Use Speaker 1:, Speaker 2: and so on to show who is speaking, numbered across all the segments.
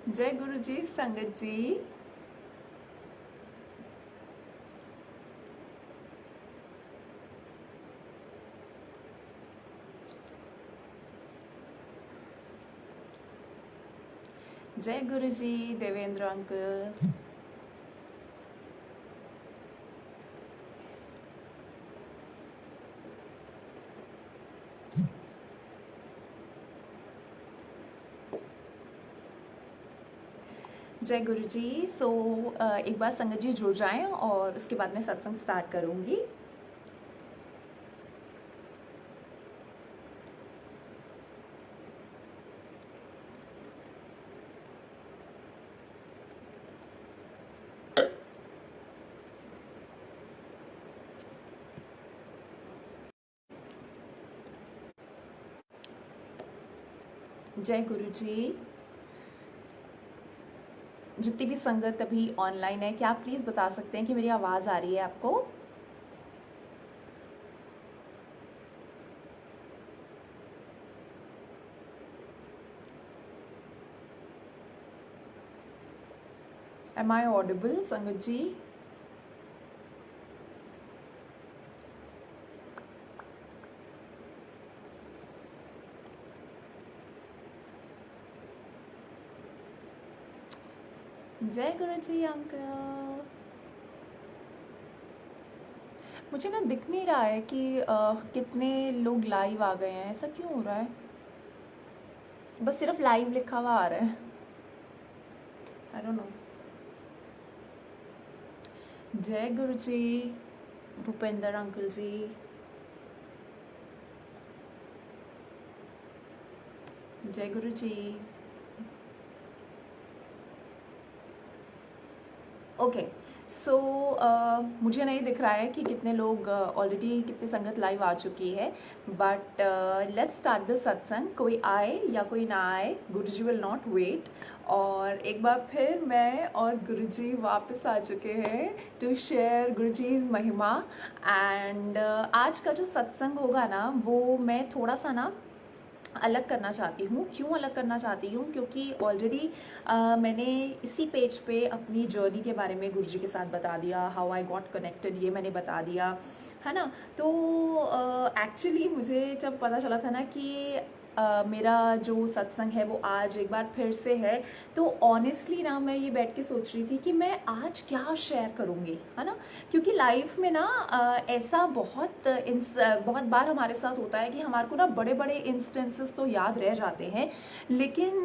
Speaker 1: जय गुरु जी, संगत जी। जय गुरु जी, देवेंद्र अंकल। जय गुरु जी। एक बार संगत जी जुड़ जाएं और उसके बाद मैं सत्संग स्टार्ट करूंगी। जय गुरु जी। जितनी भी संगत अभी ऑनलाइन है, क्या आप प्लीज बता सकते हैं कि मेरी आवाज आ रही है आपको? एम आई ऑडिबल, संगत जी? जय गुरु जी अंकल। मुझे ना दिख नहीं रहा है कि कितने लोग लाइव आ गए हैं। ऐसा क्यों हो रहा है? बस सिर्फ लाइव लिखा हुआ आ रहा है। I don't know. जय गुरु जी, भूपेंद्र अंकल जी। जय गुरु जी। ओके। सो मुझे नहीं दिख रहा है कि कितने लोग ऑलरेडी कितने संगत लाइव आ चुकी है, बट लेट्स स्टार्ट द सत्संग। कोई आए या कोई ना आए, गुरुजी विल नॉट वेट। और एक बार फिर मैं और गुरुजी वापस आ चुके हैं टू शेयर गुरुजी's महिमा। एंड आज का जो सत्संग होगा ना, वो मैं थोड़ा सा ना अलग करना चाहती हूँ। क्यों अलग करना चाहती हूँ? क्योंकि ऑलरेडी मैंने इसी पेज पे अपनी जर्नी के बारे में गुरुजी के साथ बता दिया, हाउ आई गॉट कनेक्टेड, ये मैंने बता दिया है ना। तो एक्चुअली मुझे जब पता चला था ना कि मेरा जो सत्संग है वो आज एक बार फिर से है, तो ऑनेस्टली ना मैं ये बैठ के सोच रही थी कि मैं आज क्या शेयर करूँगी, है ना। क्योंकि लाइफ में ना ऐसा बहुत बार हमारे साथ होता है कि हमारे को ना बड़े बड़े इंस्टेंसेस तो याद रह जाते हैं, लेकिन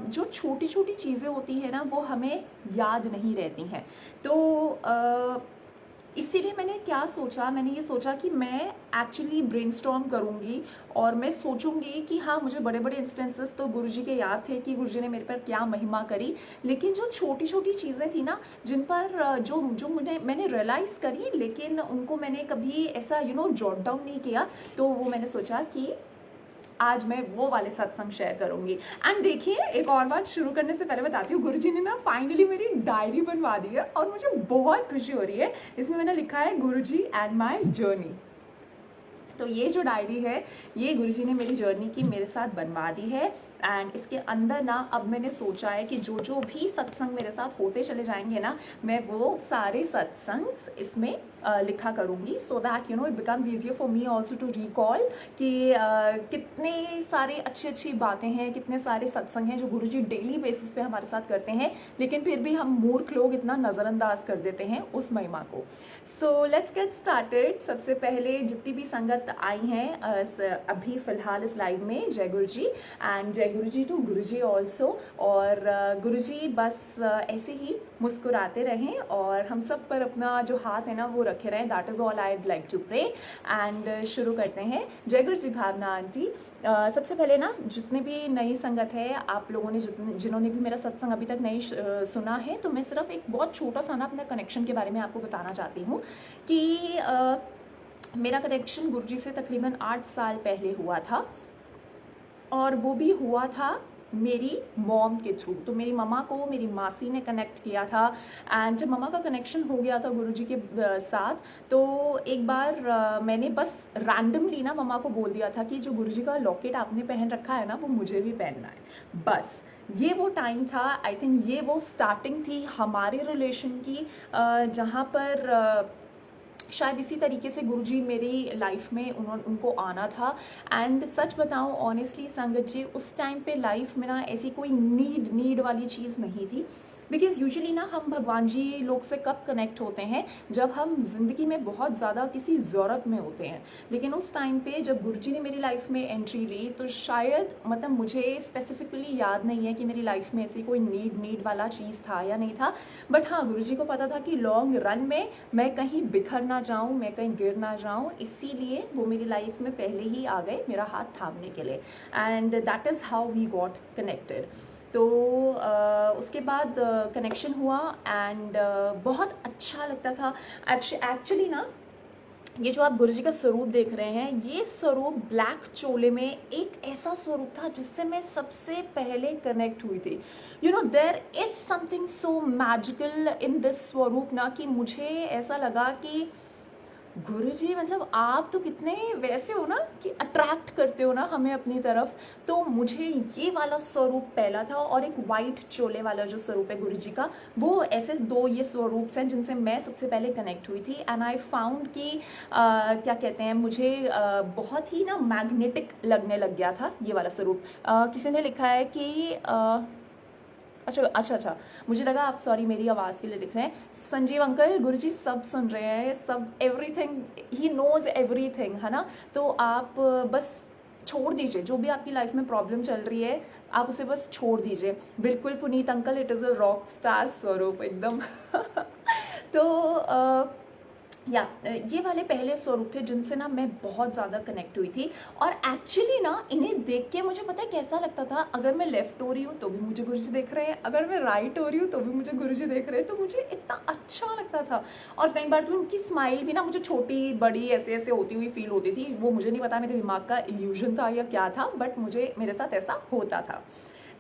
Speaker 1: जो छोटी छोटी चीज़ें होती हैं ना, वो हमें याद नहीं रहती हैं। तो इसीलिए मैंने ये सोचा कि मैं एक्चुअली ब्रेनस्टॉर्म करूंगी और मैं सोचूंगी कि हाँ, मुझे बड़े बड़े इंस्टेंसेस तो गुरुजी के याद थे कि गुरुजी ने मेरे पर क्या महिमा करी, लेकिन जो छोटी छोटी चीज़ें थी ना, जिन पर जो जो मैंने रियलाइज़ करी, लेकिन उनको मैंने कभी ऐसा जॉट डाउन नहीं किया। तो वो मैंने सोचा कि आज मैं वो वाले सत्संग शेयर करूंगी। एंड देखिए, एक और बात शुरू करने से पहले बताती हूँ, गुरुजी ने ना फाइनली मेरी डायरी बनवा दी है और मुझे बहुत खुशी हो रही है। इसमें मैंने लिखा है गुरुजी एंड माय जर्नी। तो ये जो डायरी है, ये गुरुजी ने मेरी जर्नी की मेरे साथ बनवा दी है। एंड इसके अंदर ना अब मैंने सोचा है कि जो जो भी सत्संग मेरे साथ होते चले जाएंगे ना, मैं वो सारे सत्संग इसमें लिखा करूंगी, so that it becomes easier for me also to recall कि कितने सारे अच्छी अच्छी बातें हैं, कितने सारे सत्संग हैं जो गुरुजी डेली बेसिस पे हमारे साथ करते हैं, लेकिन फिर भी हम मूर्ख लोग इतना नज़रअंदाज कर देते हैं उस महिमा को। So let's get started. सबसे पहले जितनी भी संगत आई हैं अभी फिलहाल इस लाइव में, जय गुरु जी एंड जय गुरु जी टू गुरु जी ऑल्सो। और गुरु जी बस ऐसे ही मुस्कुराते रहें और हम सब पर अपना जो हाथ है ना वो रखे रहें। That is all I like to pray. And शुरू करते हैं। जय गुरु जी भावना आंटी। सबसे पहले ना, जितने भी नई संगत है, आप लोगों ने जिन्होंने भी मेरा सत्संग अभी तक नहीं सुना है, तो मैं सिर्फ एक बहुत छोटा सा ना अपना कनेक्शन के बारे में आपको बताना चाहती हूँ कि मेरा कनेक्शन गुरुजी से तकरीबन 8 साल पहले हुआ था। और वो भी हुआ था मेरी मॉम के थ्रू। तो मेरी ममा को मेरी मासी ने कनेक्ट किया था, एंड जब ममा का कनेक्शन हो गया था गुरुजी के साथ, तो एक बार मैंने बस रैंडमली ना ममा को बोल दिया था कि जो गुरुजी का लॉकेट आपने पहन रखा है ना, वो मुझे भी पहनना है। बस ये वो टाइम था, आई थिंक ये वो स्टार्टिंग थी हमारे रिलेशन की, जहाँ पर शायद इसी तरीके से गुरुजी मेरी लाइफ में उनको आना था। एंड सच बताऊं ऑनेस्टली संगत जी, उस टाइम पे लाइफ में ना ऐसी कोई नीड वाली चीज़ नहीं थी, बिकॉज यूजुअली ना हम भगवान जी लोग से कब कनेक्ट होते हैं, जब हम जिंदगी में बहुत ज़्यादा किसी ज़रूरत में होते हैं। लेकिन उस टाइम पे जब गुरुजी ने मेरी लाइफ में एंट्री ली, तो शायद मतलब मुझे स्पेसिफिकली याद नहीं है कि मेरी लाइफ में ऐसी कोई नीड वाला चीज़ था या नहीं था, बट हाँ गुरुजी को पता था कि लॉन्ग रन में मैं कहीं बिखर ना जाऊं, मैं कहीं गिर ना जाऊं, इसीलिए वो मेरी लाइफ में पहले ही आ गए मेरा हाथ थामने के लिए। And that is how we got connected. तो उसके बाद कनेक्शन हुआ, एंड बहुत अच्छा लगता था। एक्चुअली ना ये जो आप गुरुजी का स्वरूप देख रहे हैं, ये स्वरूप ब्लैक चोले में एक ऐसा स्वरूप था जिससे मैं सबसे पहले कनेक्ट हुई थी। You know there is something so magical in this स्वरूप ना, कि मुझे ऐसा लगा कि गुरुजी मतलब आप तो कितने वैसे हो ना कि अट्रैक्ट करते हो ना हमें अपनी तरफ। तो मुझे ये वाला स्वरूप पहला था, और एक वाइट चोले वाला जो स्वरूप है गुरुजी का, वो ऐसे दो ये स्वरूप हैं जिनसे मैं सबसे पहले कनेक्ट हुई थी। एंड आई फाउंड कि क्या कहते हैं, मुझे बहुत ही ना मैग्नेटिक लगने लग गया था ये वाला स्वरूप। किसी ने लिखा है कि अच्छा, मुझे लगा आप सॉरी मेरी आवाज़ के लिए लिख रहे हैं। संजीव अंकल, गुरुजी सब सुन रहे हैं, सब एवरीथिंग, ही नोज एवरीथिंग, है ना। तो आप बस छोड़ दीजिए, जो भी आपकी लाइफ में प्रॉब्लम चल रही है आप उसे बस छोड़ दीजिए। बिल्कुल Puneet uncle, it is a rock star स्वरूप एकदम। तो या ये वाले पहले स्वरूप थे जिनसे ना मैं बहुत ज़्यादा कनेक्ट हुई थी। और एक्चुअली ना इन्हें देख के मुझे पता है कैसा लगता था, अगर मैं लेफ्ट हो रही हूँ तो भी मुझे गुरुजी देख रहे हैं, अगर मैं राइट हो रही हूँ तो भी मुझे गुरुजी देख रहे हैं, तो मुझे इतना अच्छा लगता था। और कई बार तो उनकी स्माइल भी ना मुझे छोटी बड़ी ऐसे ऐसे होती हुई फील होती थी। वो मुझे नहीं पता मेरे दिमाग का इल्यूजन था या क्या था, बट मुझे मेरे साथ ऐसा होता था।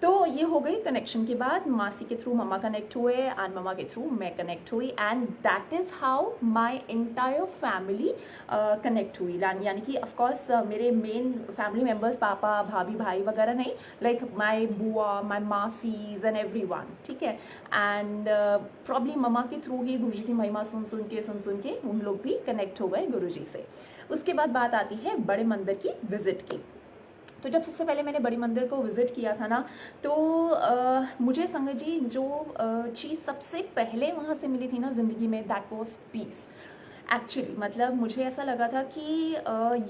Speaker 1: तो ये हो गई कनेक्शन के बाद, मासी के थ्रू मम्मा कनेक्ट हुए, एंड मम्मा के थ्रू मैं कनेक्ट हुई, and that is how my entire family connect हुई। यानी कि ऑफकोर्स मेरे मेन फैमिली मेम्बर्स, पापा भाभी भाई वगैरह नहीं, लाइक माई बुआ, माई मासीज एंड एवरी वन, ठीक है। एंड प्रॉब्ली मम्मा के थ्रू ही गुरुजी की महिमा सुन के उन लोग भी कनेक्ट हो गए गुरुजी से। उसके बाद बात आती है बड़े मंदिर की विजिट की। तो जब सबसे पहले मैंने बड़ी मंदिर को विज़िट किया था ना, तो मुझे संगत जी जो चीज़ सबसे पहले वहाँ से मिली थी ना ज़िंदगी में, दैट वाज पीस। एक्चुअली मतलब मुझे ऐसा लगा था कि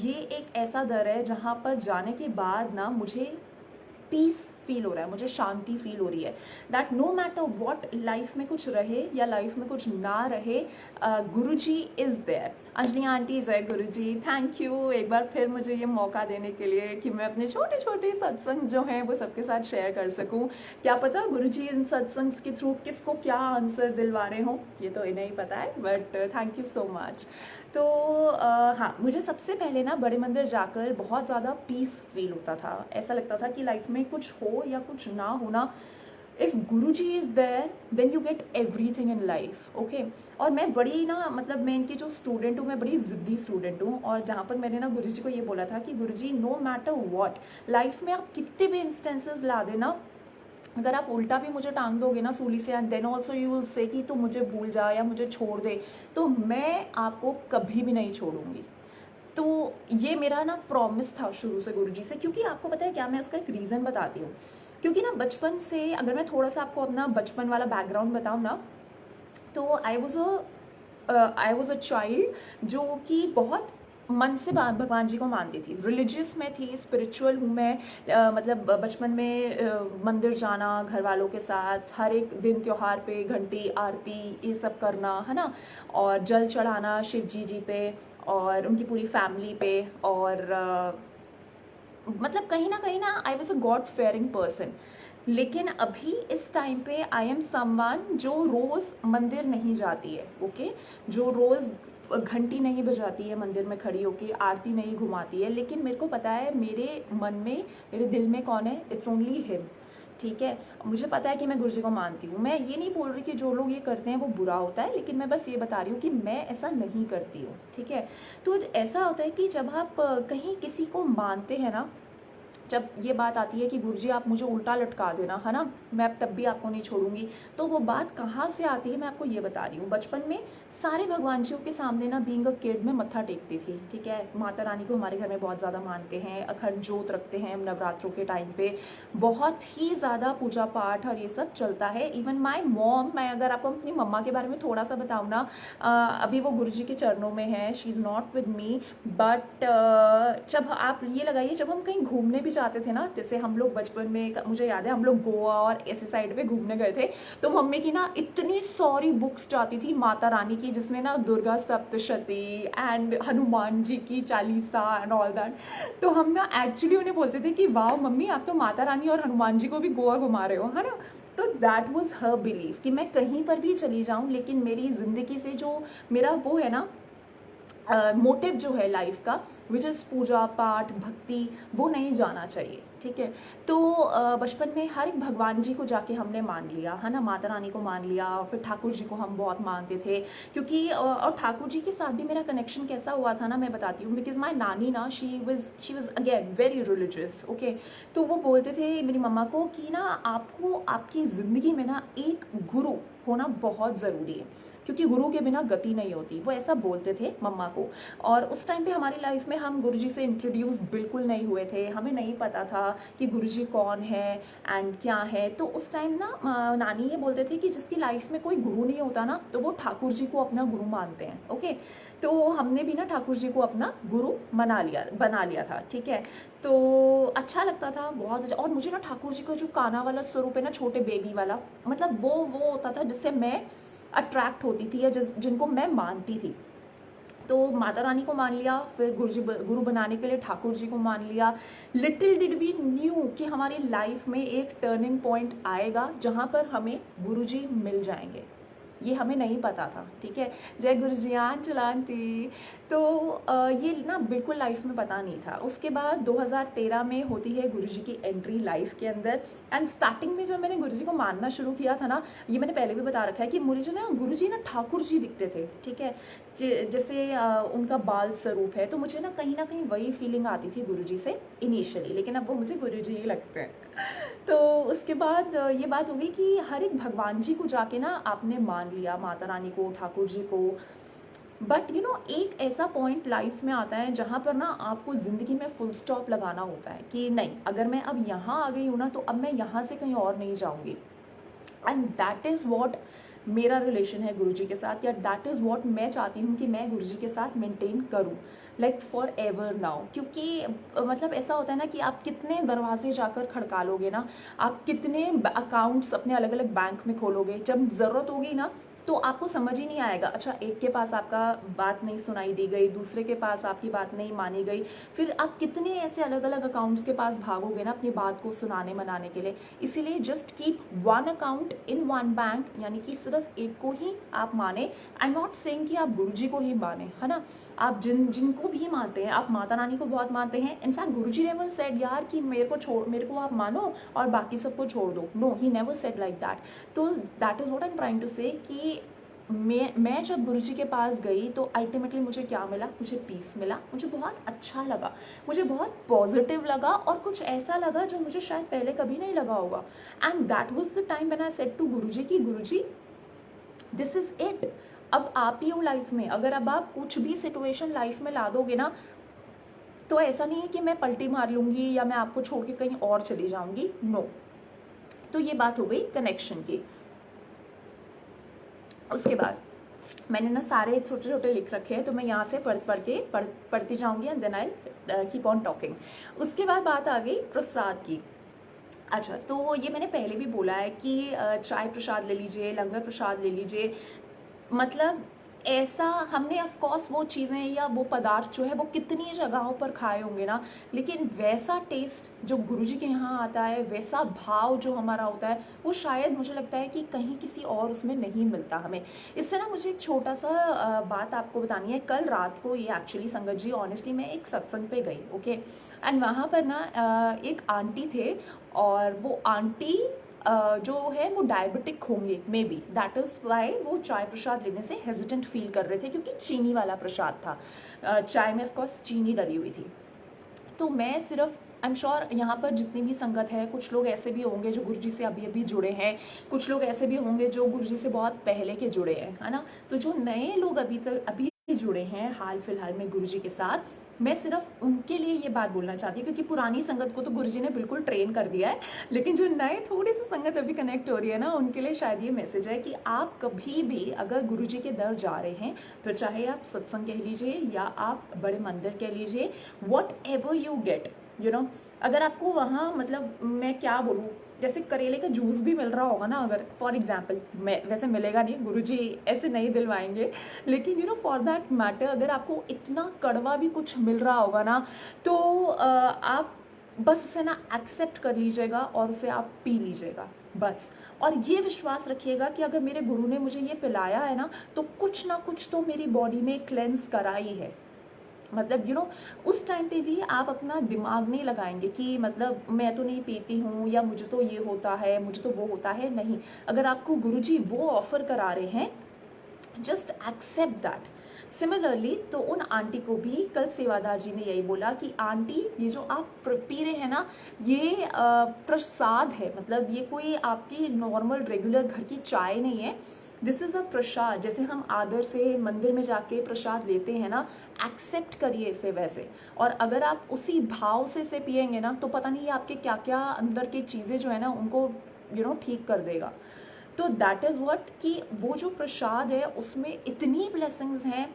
Speaker 1: ये एक ऐसा दर है जहाँ पर जाने के बाद ना मुझे पीस फील हो रहा है, मुझे शांति फील हो रही है। That no matter what life में कुछ रहे या लाइफ में कुछ ना रहे, Guruji is there. Anjali aunty, जय गुरुजी, थैंक यू एक बार फिर मुझे ये मौका देने के लिए कि मैं अपने छोटे छोटे सत्संग जो हैं वो सबके साथ शेयर कर सकूं। क्या पता गुरुजी इन सत्संग के थ्रू किसको क्या आंसर दिलवा रहे हों, ये तो इन्हें ही पता है, but thank you so much. तो हाँ, मुझे सबसे पहले ना बड़े मंदिर जाकर बहुत ज़्यादा पीस फील होता था। ऐसा लगता था कि लाइफ में कुछ हो या कुछ ना होना, if Guruji is there then you get everything in life, okay. और मैं बड़ी ना मतलब मैं इनकी जो स्टूडेंट हूँ, मैं बड़ी ज़िद्दी स्टूडेंट हूँ। और जहाँ पर मैंने ना गुरुजी को ये बोला था कि गुरुजी नो मैटर व्हाट, लाइफ में आप कितने भी इंस्टेंसेस ला देना, अगर आप उल्टा भी मुझे टांग दोगे ना सूली से, and then also you will say कि तू मुझे भूल जा या मुझे छोड़ दे, तो मैं आपको कभी भी नहीं छोड़ूंगी। तो ये मेरा ना प्रॉमिस था शुरू से गुरुजी से। क्योंकि आपको पता है क्या, मैं उसका एक रीज़न बताती हूँ। क्योंकि ना बचपन से, अगर मैं थोड़ा सा आपको अपना बचपन वाला बैकग्राउंड बताऊँ ना, तो आई वॉज अ चाइल्ड जो कि बहुत मन से भगवान जी को मानती थी, रिलीजियस में थी, स्पिरिचुअल हूँ मैं। मतलब बचपन में मंदिर जाना घर वालों के साथ, हर एक दिन त्योहार पे घंटी आरती ये सब करना, है ना, और जल चढ़ाना शिव जी पे और उनकी पूरी फैमिली पे। और मतलब कहीं ना I was a God fearing person. लेकिन अभी इस टाइम पे आई एम समवन जो रोज़ मंदिर नहीं जाती है, ओके, जो रोज़ घंटी नहीं बजाती है मंदिर में खड़ी होके, आरती नहीं घुमाती है। लेकिन मेरे को पता है मेरे मन में, मेरे दिल में कौन है, इट्स ओनली हिम। ठीक है। मुझे पता है कि मैं गुरुजी को मानती हूँ, मैं ये नहीं बोल रही कि जो लोग ये करते हैं वो बुरा होता है, लेकिन मैं बस ये बता रही हूँ कि मैं ऐसा नहीं करती हूँ, ठीक है। तो ऐसा होता है कि जब आप कहीं किसी को मानते हैं ना, जब ये बात आती है कि गुरुजी आप मुझे उल्टा लटका देना, है ना, मैं अब तब भी आपको नहीं छोड़ूंगी, तो वो बात कहाँ से आती है मैं आपको ये बता रही हूँ। बचपन में सारे भगवान जियों के सामने ना बीइंग अ किड में मत्था टेकती थी, ठीक है। माता रानी को हमारे घर में बहुत ज़्यादा मानते हैं, अखंड जोत रखते हैं नवरात्रों के टाइम पे, बहुत ही ज़्यादा पूजा पाठ और ये सब चलता है। इवन माई मॉम, मैं अगर आपको अपनी मम्मा के बारे में थोड़ा सा बताऊँ ना, अभी वो गुरुजी के चरणों में है, she is not with me, but जब आप ये लगाइए, जब हम कहीं घूमने भी जाते थे ना, जैसे हम लोग बचपन में, मुझे याद है हम लोग गोवा और ऐसे साइड पे घूमने गए थे, तो मम्मी की ना इतनी सारी बुक्स जाती थी माता रानी की, जिसमें ना दुर्गा सप्तशती एंड हनुमान जी की चालीसा एंड ऑल दैट। तो हम ना एक्चुअली उन्हें बोलते थे कि वाह मम्मी, आप तो माता रानी और हनुमान जी को भी गोवा घुमा रहे हो, है ना। तो दैट वॉज हर बिलीफ कि मैं कहीं पर भी चली जाऊं, लेकिन मेरी जिंदगी से जो मेरा वो है ना मोटिव जो है लाइफ का, विच इज़ पूजा पाठ भक्ति, वो नहीं जाना चाहिए, ठीक है। तो बचपन में हर एक भगवान जी को जाके हमने मान लिया, है ना, माता रानी को मान लिया, फिर ठाकुर जी को हम बहुत मानते थे, क्योंकि और ठाकुर जी के साथ भी मेरा कनेक्शन कैसा हुआ था ना, मैं बताती हूँ। बिकॉज माई नानी ना, she was again very religious, okay. तो वो बोलते थे मेरी मम्मा को कि ना आपको आपकी ज़िंदगी में ना एक गुरु होना बहुत ज़रूरी है, क्योंकि गुरु के बिना गति नहीं होती, वो ऐसा बोलते थे मम्मा को। और उस टाइम पे हमारी लाइफ में हम गुरुजी से इंट्रोड्यूस बिल्कुल नहीं हुए थे, हमें नहीं पता था कि गुरुजी कौन है एंड क्या है। तो उस टाइम ना नानी ये बोलते थे कि जिसकी लाइफ में कोई गुरु नहीं होता ना, तो वो ठाकुर जी को अपना गुरु मानते हैं, ओके। तो हमने भी ना ठाकुर जी को अपना गुरु बना लिया था, ठीक है। तो अच्छा लगता था बहुत अच्छा। और मुझे ना ठाकुर जी का जो काना वाला स्वरूप है ना, छोटे बेबी वाला, मतलब वो होता था जिससे मैं अट्रैक्ट होती थी, या जिनको मैं मानती थी। तो माता रानी को मान लिया, फिर गुरु बनाने के लिए ठाकुर जी को मान लिया। लिटिल डिड वी न्यू कि हमारी लाइफ में एक टर्निंग पॉइंट आएगा जहाँ पर हमें गुरुजी मिल जाएंगे, ये हमें नहीं पता था, ठीक है। जय गुरु जी आंटी। तो ये ना बिल्कुल लाइफ में पता नहीं था। उसके बाद 2013 में होती है गुरुजी की एंट्री लाइफ के अंदर। एंड स्टार्टिंग में जब मैंने गुरुजी को मानना शुरू किया था ना, ये मैंने पहले भी बता रखा है कि मुझे ना गुरुजी ना ठाकुर जी दिखते थे, ठीक है। जैसे उनका बाल स्वरूप है, तो मुझे ना कहीं वही फीलिंग आती थी गुरुजी से इनिशियली, लेकिन अब वो मुझे गुरुजी ही लगते हैं। तो उसके बाद ये बात हो गई कि हर एक भगवान जी को जाके ना आपने मान लिया, माता रानी को, ठाकुर जी को। बट यू नो, एक ऐसा पॉइंट लाइफ में आता है जहाँ पर ना आपको ज़िंदगी में फुल स्टॉप लगाना होता है कि नहीं, अगर मैं अब यहाँ आ गई हूँ ना, तो अब मैं यहाँ से कहीं और नहीं जाऊँगी। एंड दैट इज़ वॉट मेरा रिलेशन है गुरुजी के साथ, या दैट इज़ वॉट मैं चाहती हूँ कि मैं गुरुजी के साथ मेंटेन करूँ, लाइक फॉर एवर नाउ। क्योंकि मतलब ऐसा होता है ना कि आप कितने दरवाजे जाकर खड़का लोगे ना, आप कितने अकाउंट्स अपने अलग अलग बैंक में खोलोगे, जब ज़रूरत होगी ना तो आपको समझ ही नहीं आएगा। अच्छा, एक के पास आपका बात नहीं सुनाई दी गई, दूसरे के पास आपकी बात नहीं मानी गई, फिर आप कितने ऐसे अलग अलग अकाउंट्स के पास भागोगे ना अपनी बात को सुनाने मनाने के लिए। इसीलिए just keep one account in one bank, यानी कि सिर्फ एक को ही आप माने। आई एम नॉट सेइंग कि आप गुरुजी को ही माने, है ना, आप जिनको भी मानते हैं, आप माता रानी को बहुत मानते हैं। इनफैक्ट गुरुजी नेवर सेड यार कि मेरे को आप मानो और बाकी सबको छोड़ दो। No, he never said like that. तो that is what I am trying to say कि मैं जब गुरुजी के पास गई तो अल्टीमेटली मुझे क्या मिला, मुझे पीस मिला, मुझे बहुत अच्छा लगा, मुझे बहुत पॉजिटिव लगा, और कुछ ऐसा लगा जो मुझे शायद पहले कभी नहीं लगा होगा। And that was the time when I said to Guruji कि गुरुजी, दिस इज इट, अब आप ही हो लाइफ में। अगर अब आप कुछ भी सिचुएशन लाइफ में ला दोगे ना, तो ऐसा नहीं है कि मैं पलटी मार लूंगी या मैं आपको छोड़ के कहीं और चली जाऊंगी, नो। तो ये बात हो गई कनेक्शन की। उसके बाद मैंने ना सारे छोटे छोटे लिख रखे हैं, तो मैं यहाँ से पढ़ती जाऊंगी and then I keep on talking. उसके बाद बात आ गई प्रसाद की। अच्छा, तो ये मैंने पहले भी बोला है कि चाय प्रसाद ले लीजिए, लंगर प्रसाद ले लीजिए, मतलब ऐसा हमने ऑफ कोर्स वो चीज़ें या वो पदार्थ जो है वो कितनी जगहों पर खाए होंगे ना, लेकिन वैसा टेस्ट जो गुरुजी के यहाँ आता है, वैसा भाव जो हमारा होता है, वो शायद मुझे लगता है कि कहीं किसी और उसमें नहीं मिलता हमें। इससे ना मुझे एक छोटा सा बात आपको बतानी है। कल रात को ये एक्चुअली संगत जी, ऑनेस्टली मैं एक सत्संग पे गई, ओके, एंड वहाँ पर ना एक आंटी थे, और वो आंटी जो है वो डायबिटिक होंगे may be, that is why वो चाय प्रसाद लेने से हेजिटेंट फील कर रहे थे, क्योंकि चीनी वाला प्रसाद था। चाय में ऑफकोर्स चीनी डली हुई थी। तो मैं सिर्फ, आई एम श्योर यहाँ पर जितनी भी संगत है, कुछ लोग ऐसे भी होंगे जो गुरुजी से अभी अभी जुड़े हैं, कुछ लोग ऐसे भी होंगे जो गुरुजी से बहुत पहले के जुड़े हैं, है ना। तो जो नए लोग अभी जुड़े हैं हाल फिलहाल में गुरुजी के साथ, मैं सिर्फ उनके लिए ये बात बोलना चाहती हूँ, क्योंकि पुरानी संगत को तो गुरुजी ने बिल्कुल ट्रेन कर दिया है, लेकिन जो नए थोड़ी सी संगत अभी कनेक्ट हो रही है ना, उनके लिए शायद ये मैसेज है कि आप कभी भी अगर गुरुजी के दर जा रहे हैं, फिर चाहे आप सत्संग कह लीजिए या आप बड़े मंदिर कह लीजिए, what ever you gate, you know, अगर आपको वहाँ, मतलब मैं क्या बोलूँ, जैसे करेले का जूस भी मिल रहा होगा ना, अगर फॉर एग्जाम्पल, मैं वैसे मिलेगा नहीं, गुरुजी ऐसे नहीं दिलवाएंगे, लेकिन you know for that matter, अगर आपको इतना कड़वा भी कुछ मिल रहा होगा ना, तो आप बस उसे ना एक्सेप्ट कर लीजिएगा और उसे आप पी लीजिएगा बस। और ये विश्वास रखिएगा कि अगर मेरे गुरु ने मुझे ये पिलाया है ना, तो कुछ ना कुछ तो मेरी बॉडी में क्लेंस करा ही है। मतलब यू नो उस टाइम पे भी आप अपना दिमाग नहीं लगाएंगे कि मतलब मैं तो नहीं पीती हूँ, या मुझे तो ये होता है, मुझे तो वो होता है, नहीं। अगर आपको गुरुजी वो ऑफर करा रहे हैं, जस्ट एक्सेप्ट दैट। सिमिलरली तो उन आंटी को भी कल सेवादार जी ने यही बोला कि आंटी, ये जो आप पी रहे हैं ना, ये प्रसाद है, मतलब ये कोई आपकी नॉर्मल रेगुलर घर की चाय नहीं है, दिस इज अ प्रसाद। जैसे हम आदर से मंदिर में जाके प्रसाद लेते हैं ना, एक्सेप्ट करिए इसे वैसे। और अगर आप उसी भाव से इसे पिएंगे ना, तो पता नहीं आपके क्या क्या अंदर की चीज़ें जो है ना, उनको यू नो ठीक कर देगा। तो दैट इज़ व्हाट, कि वो जो प्रसाद है उसमें इतनी ब्लेसिंग्स हैं,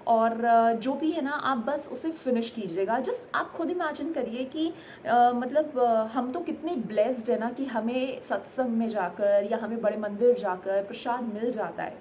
Speaker 1: और जो भी है ना, आप बस उसे फिनिश कीजिएगा। जस्ट आप खुद इमेजिन करिए कि मतलब हम तो कितने ब्लेस्ड है ना कि हमें सत्संग में जाकर या हमें बड़े मंदिर जाकर प्रसाद मिल जाता है,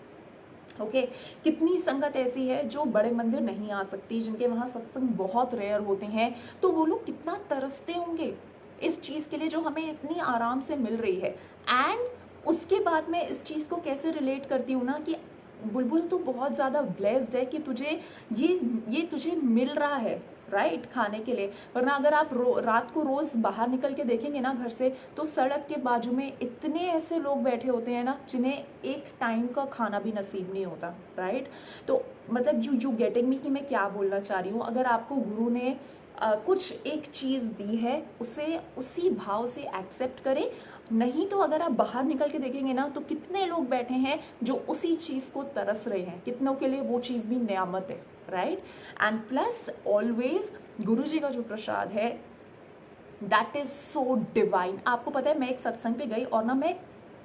Speaker 1: ओके। कितनी संगत ऐसी है जो बड़े मंदिर नहीं आ सकती, जिनके वहाँ सत्संग बहुत रेयर होते हैं, तो वो लोग कितना तरसते होंगे इस चीज़ के लिए जो हमें इतनी आराम से मिल रही है। एंड उसके बाद मैं इस चीज़ को कैसे रिलेट करती हूँ ना, कि बुलबुल तो बहुत ज़्यादा ब्लेस्ड है कि तुझे ये तुझे मिल रहा है, राइट, खाने के लिए। वरना अगर आप रात को रोज़ बाहर निकल के देखेंगे ना घर से, तो सड़क के बाजू में इतने ऐसे लोग बैठे होते हैं ना, जिन्हें एक टाइम का खाना भी नसीब नहीं होता, राइट। तो मतलब यू गेटिंग मी कि मैं क्या बोलना चाह रही हूँ। अगर आपको गुरु ने कुछ एक चीज़ दी है, उसे उसी भाव से एक्सेप्ट करें। नहीं तो अगर आप बाहर निकल के देखेंगे ना, तो कितने लोग बैठे हैं जो उसी चीज़ को तरस रहे हैं, कितनों के लिए वो चीज़ भी नियामत है, राइट। एंड प्लस ऑलवेज गुरुजी का जो प्रसाद है, दैट इज सो डिवाइन। आपको पता है, मैं एक सत्संग पे गई और ना मैं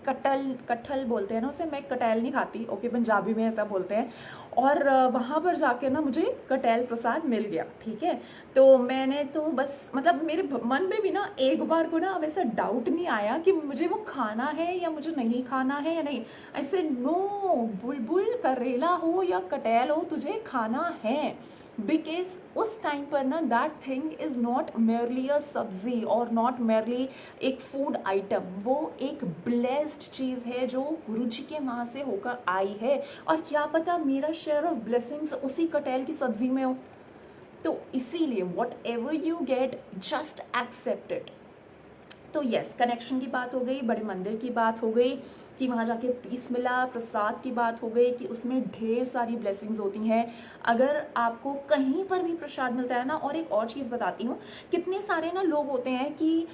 Speaker 1: कटहल बोलते हैं ना उसे, मैं कटहल नहीं खाती, ओके, पंजाबी में ऐसा बोलते हैं। और वहाँ पर जाके ना मुझे कटहल प्रसाद मिल गया, ठीक है। तो मैंने तो बस, मतलब मेरे मन में भी ना एक बार को ना अब ऐसा डाउट नहीं आया कि मुझे वो खाना है या मुझे नहीं खाना है या नहीं। ऐसे नो, बुलबुल करेला हो या कटहल हो, तुझे खाना है। बिकॉज उस टाइम पर ना that thing is not merely a सब्जी और नॉट मेयरली एक फूड आइटम, वो एक ब्लेस्ड चीज़ है जो गुरुजी के वहाँ से होकर आई है। और क्या पता मेरा शेयर ऑफ ब्लेसिंग्स उसी कटहल की सब्जी में हो। तो इसीलिए whatever you get, just accept it. तो यस, कनेक्शन की बात हो गई, बड़े मंदिर की बात हो गई कि वहाँ जाके पीस मिला, प्रसाद की बात हो गई कि उसमें ढेर सारी ब्लेसिंग्स होती हैं अगर आपको कहीं पर भी प्रसाद मिलता है ना। और एक और चीज़ बताती हूँ, कितने सारे ना लोग होते हैं कि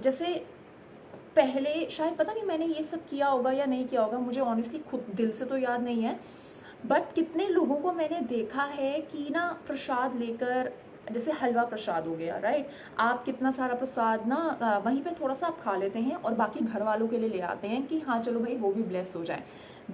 Speaker 1: जैसे पहले शायद, पता नहीं मैंने ये सब किया होगा या नहीं किया होगा, मुझे ऑनेस्टली खुद दिल से तो याद नहीं है, बट कितने लोगों को मैंने देखा है कि ना प्रसाद लेकर, जैसे हलवा प्रसाद हो गया, राइट, आप कितना सारा प्रसाद ना वहीं पे थोड़ा सा आप खा लेते हैं और बाकी घर वालों के लिए ले आते हैं कि हाँ चलो भाई वो भी ब्लेस हो जाए।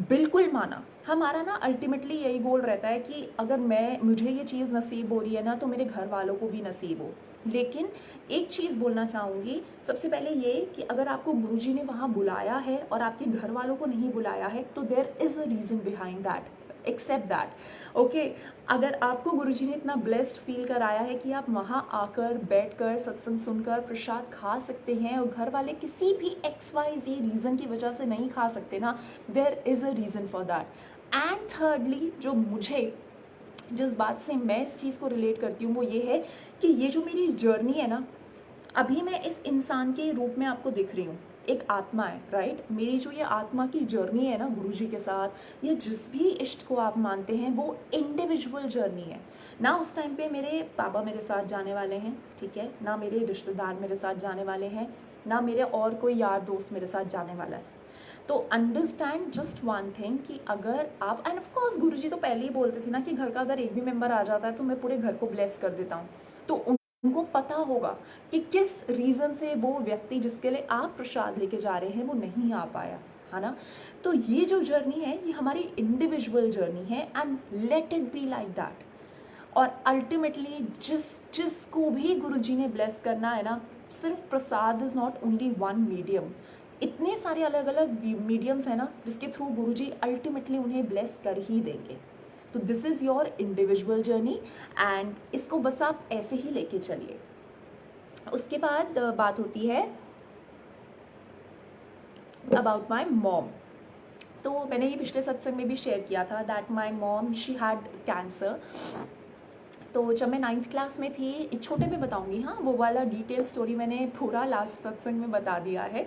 Speaker 1: बिल्कुल माना, हमारा ना अल्टीमेटली यही गोल रहता है कि अगर मुझे ये चीज़ नसीब हो रही है ना, तो मेरे घर वालों को भी नसीब हो। लेकिन एक चीज़ बोलना चाहूँगी, सबसे पहले ये कि अगर आपको गुरुजी ने वहाँ बुलाया है और आपके घर वालों को नहीं बुलाया है, तो there is a reason behind that. Accept that. Okay, अगर आपको गुरुजी ने इतना ब्लेस्ड फील कराया है कि आप वहाँ आकर बैठकर सत्संग सुनकर प्रसाद खा सकते हैं और घर वाले किसी भी XYZ रीज़न की वजह से नहीं खा सकते ना, there is a reason for that. And thirdly, जो मुझे जिस बात से मैं इस चीज़ को रिलेट करती हूँ वो ये है कि ये जो मेरी जर्नी है ना, अभी मैं इस इंसान के रूप में आपको दिख रही हूँ, एक आत्मा है, राइट। मेरी जो ये आत्मा की जर्नी है ना गुरुजी के साथ, या जिस भी इष्ट को आप मानते हैं, वो इंडिविजुअल जर्नी है ना। उस टाइम पे मेरे पापा मेरे साथ जाने वाले हैं, ठीक है ना, मेरे रिश्तेदार मेरे साथ जाने वाले हैं, ना मेरे और कोई यार दोस्त मेरे साथ जाने वाला है। तो अंडरस्टैंड जस्ट वन थिंग कि अगर आप, एंड ऑफ कोर्स गुरुजी तो पहले ही बोलते थे ना कि घर का अगर एक भी मेंबर आ जाता है तो मैं पूरे घर को ब्लेस कर देता हूँ। तो उनको पता होगा कि किस रीज़न से वो व्यक्ति जिसके लिए आप प्रसाद लेके जा रहे हैं वो नहीं आ पाया, है ना। तो ये जो जर्नी है ये हमारी इंडिविजुअल जर्नी है, and let it be like that. और अल्टीमेटली जिसको भी गुरुजी ने ब्लेस करना है ना, सिर्फ prasad is not only one medium, इतने सारे अलग अलग मीडियम्स हैं ना जिसके थ्रू गुरुजी अल्टीमेटली उन्हें ब्लेस कर ही देंगे। तो this is your individual journey, and इसको बस आप ऐसे ही लेके चलिए। उसके बाद बात होती है अबाउट माई मॉम। तो मैंने ये पिछले सत्संग में भी शेयर किया था that my mom she had cancer. तो जब मैं 9th क्लास में थी, एक छोटे में बताऊंगी, हाँ वो वाला डिटेल स्टोरी मैंने पूरा लास्ट सत्संग में बता दिया है।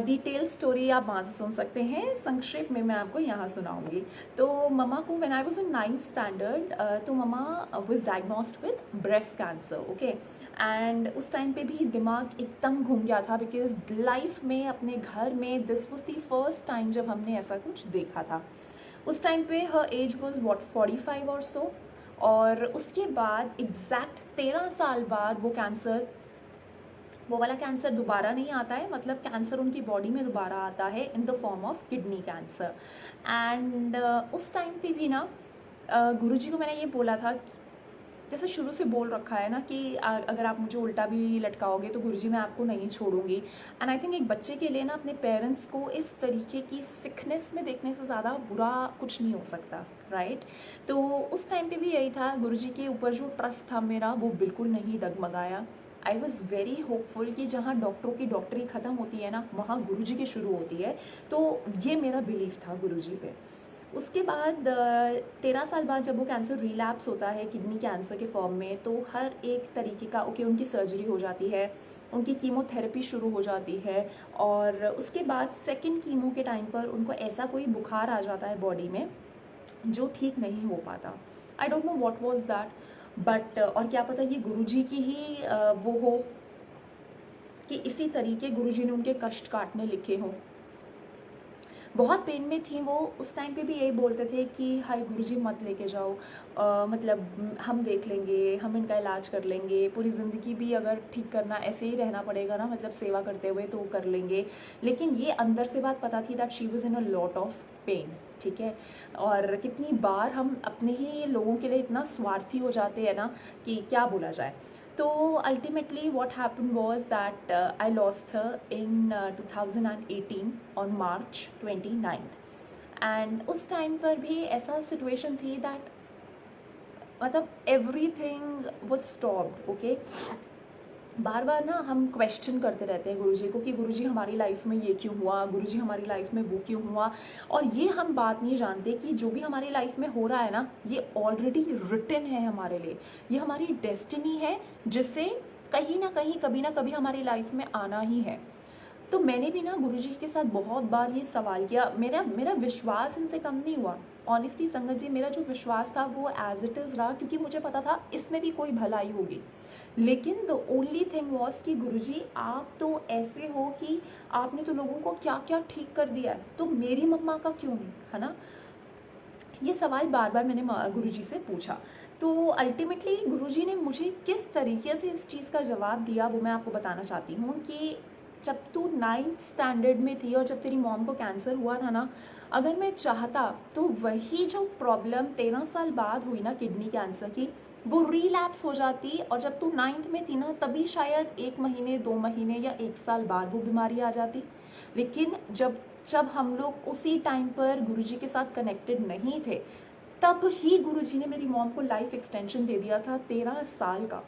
Speaker 1: डिटेल स्टोरी आप वहाँ से सुन सकते हैं, संक्षेप में मैं आपको यहाँ सुनाऊंगी। तो मम्मा को when I was in 9th standard, तो mama was diagnosed with breast cancer, okay. And उस टाइम पे भी दिमाग एकदम घूम गया था, बिकॉज लाइफ में अपने घर में this was the first time जब हमने ऐसा कुछ देखा था। उस टाइम पे हर एज वाज व्हाट 45 और सो। और उसके बाद एग्जैक्ट 13 साल बाद वो वाला कैंसर दोबारा नहीं आता है, मतलब कैंसर उनकी बॉडी में दोबारा आता है in the form of kidney cancer. And उस टाइम पे भी ना गुरुजी को मैंने ये बोला था, जैसे शुरू से बोल रखा है ना कि अगर आप मुझे उल्टा भी लटकाओगे तो गुरुजी मैं आपको नहीं छोड़ूंगी। एंड आई थिंक एक बच्चे के लिए ना अपने पेरेंट्स को इस तरीके की सिकनेस में देखने से ज़्यादा बुरा कुछ नहीं हो सकता, राइट। तो उस टाइम पे भी यही था, गुरुजी के ऊपर जो ट्रस्ट था मेरा वो बिल्कुल नहीं डगमगाया। आई वॉज़ वेरी होपफुल कि जहाँ डॉक्टरों की डॉक्टरी ख़त्म होती है ना, वहाँ गुरुजी की शुरू होती है। तो ये मेरा बिलीफ था गुरुजी पे। उसके बाद 13 साल बाद जब वो कैंसर रिलैप्स होता है किडनी कैंसर के फॉर्म में, तो हर एक तरीके का उनकी सर्जरी हो जाती है, उनकी कीमोथेरेपी शुरू हो जाती है। और उसके बाद सेकंड कीमो के टाइम पर उनको ऐसा कोई बुखार आ जाता है बॉडी में जो ठीक नहीं हो पाता। I don't know what was that, but और क्या पता ये गुरुजी की ही वो हो कि इसी तरीके गुरुजी ने उनके कष्ट काटने लिखे हों। बहुत पेन में थी वो। उस टाइम पे भी यही बोलते थे कि हाय गुरुजी मत लेके जाओ, मतलब हम देख लेंगे, हम इनका इलाज कर लेंगे, पूरी ज़िंदगी भी अगर ठीक करना ऐसे ही रहना पड़ेगा ना, मतलब सेवा करते हुए, तो कर लेंगे। लेकिन ये अंदर से बात पता थी that she was in a lot of pain, ठीक है। और कितनी बार हम अपने ही लोगों के लिए इतना स्वार्थी हो जाते हैं ना कि क्या बोला जाए। तो ultimately what happened was that I lost her in 2018 on March 29th। And उस टाइम पर भी ऐसा सिचुएशन थी दैट मतलब एवरीथिंग वाज स्टॉप्ड, ओके। बार बार ना हम क्वेश्चन करते रहते हैं गुरुजी को कि गुरुजी हमारी लाइफ में ये क्यों हुआ, गुरुजी हमारी लाइफ में वो क्यों हुआ। और ये हम बात नहीं जानते कि जो भी हमारी लाइफ में हो रहा है ना, ये ऑलरेडी रिटन है हमारे लिए, ये हमारी डेस्टिनी है जिससे कहीं ना कहीं कभी ना कभी हमारी लाइफ में आना ही है। तो मैंने भी ना गुरुजी के साथ बहुत बार ये सवाल किया। मेरा विश्वास इनसे कम नहीं हुआ, ऑनेस्टली संगत जी। मेरा जो विश्वास था वो एज इट इज़ रहा, क्योंकि मुझे पता था इसमें भी कोई भलाई होगी। लेकिन द ओनली थिंग वॉज कि गुरुजी आप तो ऐसे हो कि आपने तो लोगों को क्या क्या ठीक कर दिया है, तो मेरी मम्मा का क्यों नहीं, है ना। ये सवाल बार बार मैंने गुरुजी से पूछा। तो अल्टीमेटली गुरुजी ने मुझे किस तरीके से इस चीज़ का जवाब दिया वो मैं आपको बताना चाहती हूँ कि जब तू 9th स्टैंडर्ड में थी और जब तेरी मॉम को कैंसर हुआ था ना, अगर मैं चाहता तो वही जो प्रॉब्लम 13 साल बाद हुई ना किडनी कैंसर की, वो रीलैप्स हो जाती। और जब तू 9th में थी ना, तभी शायद 1 महीने 2 महीने या 1 साल बाद वो बीमारी आ जाती। लेकिन जब हम लोग उसी टाइम पर गुरुजी के साथ कनेक्टेड नहीं थे, तब ही गुरुजी ने मेरी मॉम को लाइफ एक्सटेंशन दे दिया था 13 साल का।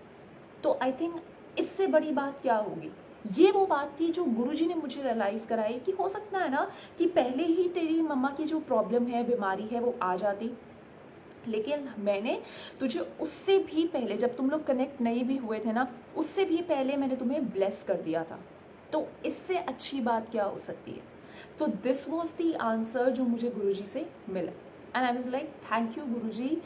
Speaker 1: तो आई थिंक इससे बड़ी बात क्या होगी। ये वो बात थी जो गुरुजी ने मुझे रियलाइज़ कराई कि हो सकता है ना कि पहले ही तेरी मम्मा की जो प्रॉब्लम है, बीमारी है, वो आ जाती, लेकिन मैंने तुझे उससे भी पहले, जब तुम लोग कनेक्ट नहीं भी हुए थे ना, उससे भी पहले मैंने तुम्हें ब्लेस कर दिया था। तो इससे अच्छी बात क्या हो सकती है। तो दिस वॉज द आंसर जो मुझे गुरुजी से मिला and I was like thank you Guruji.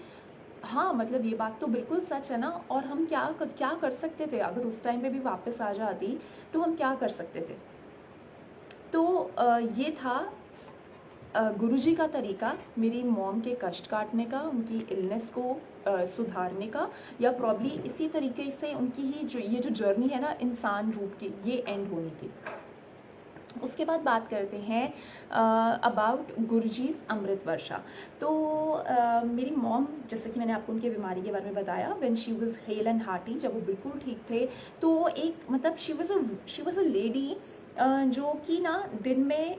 Speaker 1: हाँ मतलब ये बात तो बिल्कुल सच है ना। और हम क्या कर सकते थे, अगर उस टाइम पे भी वापस आ जाती तो हम क्या कर सकते थे। तो ये था गुरुजी का तरीका मेरी मॉम के कष्ट काटने का, उनकी इलनेस को सुधारने का, या प्रॉब्ली इसी तरीके से उनकी ही जो ये जो जर्नी है ना इंसान रूप की, ये एंड होनी थी। उसके बाद बात करते हैं अबाउट गुरुजीज़ अमृत वर्षा। तो मेरी मॉम, जैसे कि मैंने आपको उनकी बीमारी के बारे में बताया, when she was hello and hearty, जब वो बिल्कुल ठीक थे, तो एक मतलब शी वाज अ लेडी जो कि ना दिन में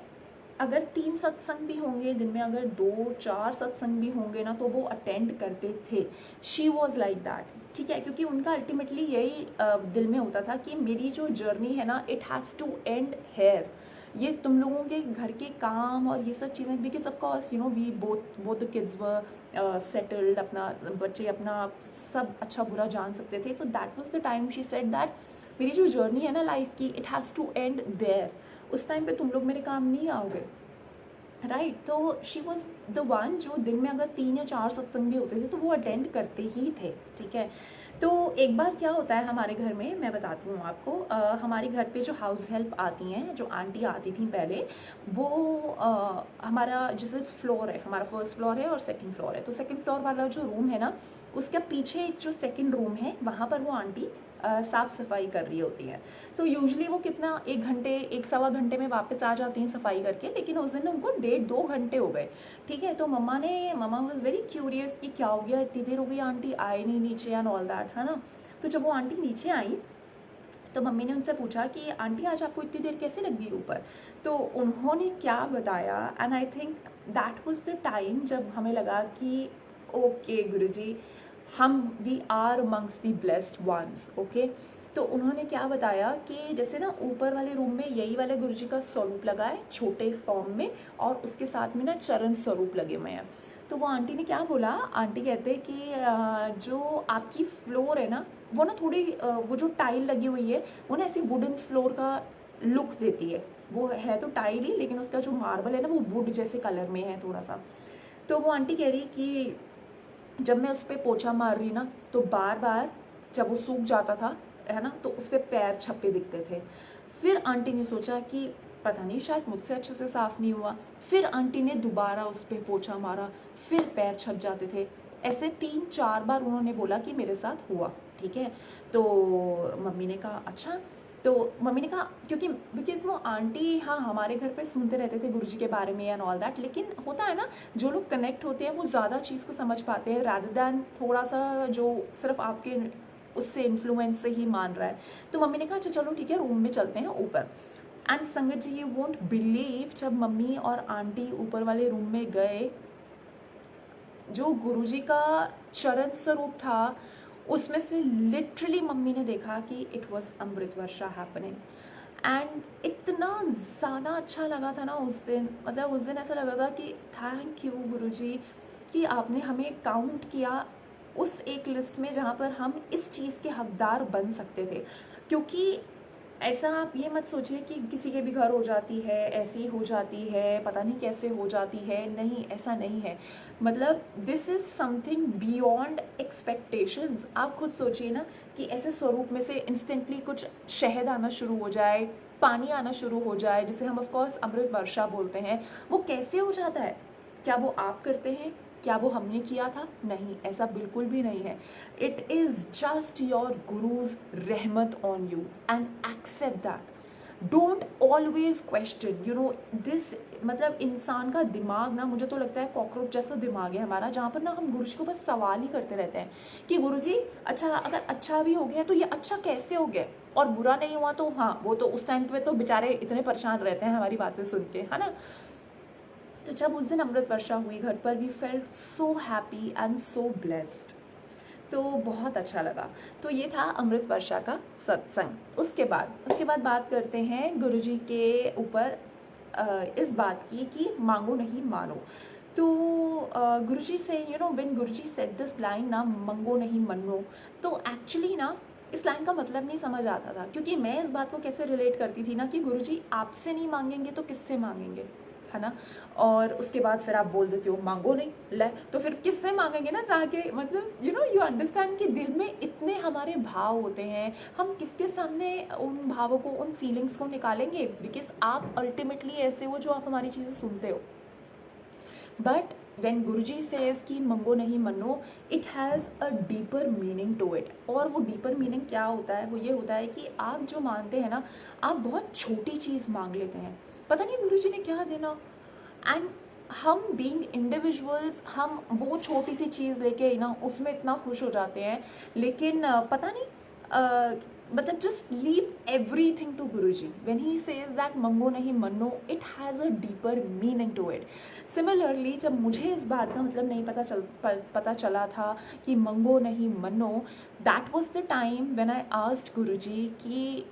Speaker 1: अगर 3 सत्संग भी होंगे, दिन में अगर 2-4 सत्संग भी होंगे ना, तो वो अटेंड करते थे। शी वॉज लाइक दैट, ठीक है, क्योंकि उनका अल्टीमेटली यही दिल में होता था कि मेरी जो जर्नी है ना, it has to end here. ये तुम लोगों के घर के काम और ये सब चीज़ें, because of course we both the kids were settled, अपना बच्चे अपना सब अच्छा बुरा जान सकते थे। तो that was the time she said that मेरी जो जर्नी है ना लाइफ की, it has to end there. उस टाइम पे तुम लोग मेरे काम नहीं आओगे, राइट। तो शी वॉज द वन जो दिन में अगर 3 या 4 सत्संग भी होते थे तो वो अटेंड करते ही थे, ठीक है। तो एक बार क्या होता है हमारे घर में, मैं बताती हूँ आपको। हमारे घर पे जो हाउस हेल्प आती हैं, जो आंटी आती थी पहले, वो हमारा जैसे फ्लोर है, हमारा फर्स्ट फ्लोर है और सेकंड फ्लोर है। तो सेकंड फ्लोर वाला जो रूम है ना, उसके पीछे एक जो सेकंड रूम है, वहाँ पर वो आंटी साफ़ सफाई कर रही होती हैं। तो यूजुअली वो कितना 1 घंटे 1-1.25 घंटे में वापस आ जाती हैं सफाई करके, लेकिन उस दिन उनको 1.5-2 घंटे हो गए, ठीक है। तो मम्मा वाज वेरी क्यूरियस कि क्या हो गया, इतनी देर हो गई, आंटी आए नहीं नीचे एंड ऑल दैट, है ना। तो जब वो आंटी नीचे आई तो मम्मी ने उनसे पूछा कि आंटी आज आपको इतनी देर कैसे लग गई ऊपर। तो उन्होंने क्या बताया, and I think that was the time जब हमें लगा कि ओके गुरुजी, हम we are amongst the blessed ones, okay. तो उन्होंने क्या बताया कि जैसे ना ऊपर वाले रूम में यही वाले गुरुजी का स्वरूप लगा है छोटे फॉर्म में, और उसके साथ में ना चरण स्वरूप लगे हुए हैं। तो वो आंटी ने क्या बोला, आंटी कहते हैं कि जो आपकी फ्लोर है ना, वो ना थोड़ी वो जो टाइल लगी हुई है वो ना ऐसी वुडन फ्लोर का लुक देती है। वो है तो टाइल ही, लेकिन उसका जो मार्बल है ना वो वुड जैसे कलर में है थोड़ा सा। तो वो आंटी कह रही कि जब मैं उस पर पोछा मार रही ना, तो बार बार जब वो सूख जाता था, है ना, तो उस पर पैर छपे दिखते थे। फिर आंटी ने सोचा कि पता नहीं शायद मुझसे अच्छे से साफ नहीं हुआ। फिर आंटी ने दोबारा उस पर पोछा मारा, फिर पैर छप जाते थे। ऐसे 3-4 बार उन्होंने बोला कि मेरे साथ हुआ, ठीक है। तो मम्मी ने कहा अच्छा। तो मम्मी ने कहा क्योंकि बिकॉज वो आंटी हाँ हमारे घर पे सुनते रहते थे गुरुजी के बारे में एंड ऑल दैट, लेकिन होता है ना जो लोग कनेक्ट होते हैं वो ज़्यादा चीज़ को समझ पाते हैं रादर दैन थोड़ा सा जो सिर्फ आपके उससे इन्फ्लुएंस से ही मान रहा है। तो मम्मी ने कहा अच्छा चलो ठीक है रूम में चलते हैं ऊपर। एंड संगत जी यू वोंट बिलीव, जब मम्मी और आंटी ऊपर वाले रूम में गए, जो गुरुजी का चरण स्वरूप था उसमें से लिटरली मम्मी ने देखा कि इट वॉज अमृत वर्षा हैपनिंग। एंड इतना ज़्यादा अच्छा लगा था ना उस दिन, मतलब उस दिन ऐसा लगा था कि थैंक यू गुरुजी कि आपने हमें काउंट किया उस एक लिस्ट में जहाँ पर हम इस चीज़ के हकदार बन सकते थे। क्योंकि ऐसा आप ये मत सोचिए कि किसी के भी घर हो जाती है, ऐसी हो जाती है, पता नहीं कैसे हो जाती है, नहीं ऐसा नहीं है। मतलब this is something beyond expectations. आप खुद सोचिए ना कि ऐसे स्वरूप में से इंस्टेंटली कुछ शहद आना शुरू हो जाए, पानी आना शुरू हो जाए, जिसे हम ऑफ कोर्स अमृत वर्षा बोलते हैं। वो कैसे हो जाता है? क्या वो आप करते हैं? क्या वो हमने किया था? नहीं, ऐसा बिल्कुल भी नहीं है। It is just your Guru's रहमत on you and accept that. Don't always question, you know this. मतलब इंसान का दिमाग ना, मुझे तो लगता है कॉकरोच जैसा दिमाग है हमारा, जहाँ पर ना हम गुरुजी को बस सवाल ही करते रहते हैं कि गुरुजी अच्छा अगर अच्छा भी हो गया तो ये अच्छा कैसे हो गया, और बुरा नहीं हुआ तो हाँ वो तो उस टाइम पे तो बेचारे इतने परेशान रहते हैं हमारी बातें सुन के, है ना। तो जब उस दिन अमृत वर्षा हुई घर पर, we felt so happy and so blessed. तो बहुत अच्छा लगा। तो ये था अमृत वर्षा का सत्संग। उसके बाद बात करते हैं गुरुजी के ऊपर इस बात की कि मांगो नहीं मानो। तो गुरुजी से when Guruji said this line ना, मंगो नहीं मनो, तो एक्चुअली ना इस लाइन का मतलब नहीं समझ आता था, क्योंकि मैं इस बात को कैसे रिलेट करती थी ना कि गुरुजी आपसे नहीं मांगेंगे तो किससे मांगेंगे, है ना। और उसके बाद फिर आप बोल देते हो मांगो नहीं, ले तो फिर किससे मांगेंगे ना जाके। मतलब यू अंडरस्टैंड कि दिल में इतने हमारे भाव होते हैं, हम किसके सामने उन भावों को, उन फीलिंग्स को निकालेंगे, बिकॉज आप अल्टीमेटली ऐसे हो जो आप हमारी चीज़ें सुनते हो। बट when Guruji says कि मंगो नहीं मनो, it has a deeper meaning to it। और वो deeper meaning क्या होता है, वो ये होता है कि आप जो मानते हैं ना, आप बहुत छोटी चीज़ मांग लेते हैं, पता नहीं गुरुजी ने क्या देना, एंड हम बीइंग इंडिविजुअल्स, हम वो छोटी सी चीज़ लेके ही ना उसमें इतना खुश हो जाते हैं, लेकिन पता नहीं मतलब just leave everything to Guruji when he says that mango नहीं मनो, it has a deeper meaning to it. Similarly जब मुझे इस बात का मतलब नहीं पता चला था कि मंगो नहीं मनो, that was the time when I asked Guruji कि,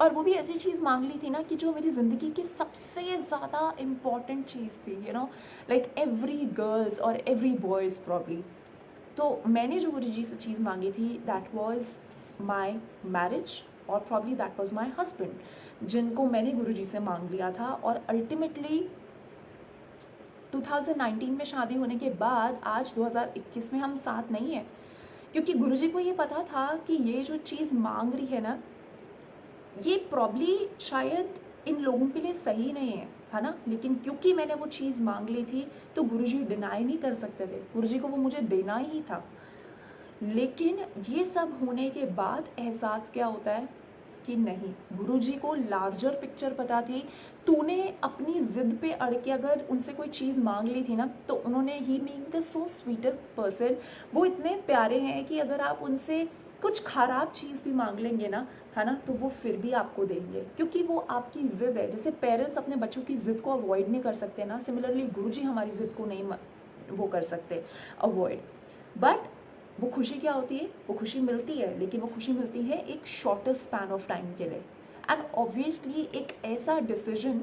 Speaker 1: और वो भी ऐसी चीज़ मांग ली थी ना कि जो मेरी ज़िंदगी की सबसे ज़्यादा इम्पॉर्टेंट चीज़ थी, लाइक एवरी गर्ल्स और एवरी बॉयज़ प्रॉब्ली। तो मैंने जो गुरुजी से चीज़ मांगी थी, दैट वाज माई मैरिज, और probably that was my husband, जिनको मैंने गुरुजी से मांग लिया था। और अल्टीमेटली 2019 में शादी होने के बाद आज 2021 में हम साथ नहीं हैं, क्योंकि गुरुजी को ये पता था कि ये जो चीज़ मांग रही है ना, ये प्रॉब्ली शायद इन लोगों के लिए सही नहीं है ना, लेकिन क्योंकि मैंने वो चीज़ मांग ली थी तो गुरुजी डिनाई नहीं कर सकते थे, गुरुजी को वो मुझे देना ही था। लेकिन ये सब होने के बाद एहसास क्या होता है कि नहीं, गुरुजी को लार्जर पिक्चर पता थी। तूने अपनी जिद पे अड़ के अगर उनसे कोई चीज़ मांग ली थी ना, तो उन्होंने, he being the so sweetest person, वो इतने प्यारे हैं कि अगर आप उनसे कुछ खराब चीज़ भी मांग लेंगे ना, है ना, तो वो फिर भी आपको देंगे, क्योंकि वो आपकी ज़िद है। जैसे पेरेंट्स अपने बच्चों की ज़िद को अवॉइड नहीं कर सकते ना, सिमिलरली गुरुजी हमारी ज़िद को नहीं वो कर सकते अवॉइड। बट वो खुशी क्या होती है, वो खुशी मिलती है, लेकिन वो खुशी मिलती है एक शॉर्टर स्पैन ऑफ टाइम के लिए। एंड ऑब्वियसली एक ऐसा डिसीजन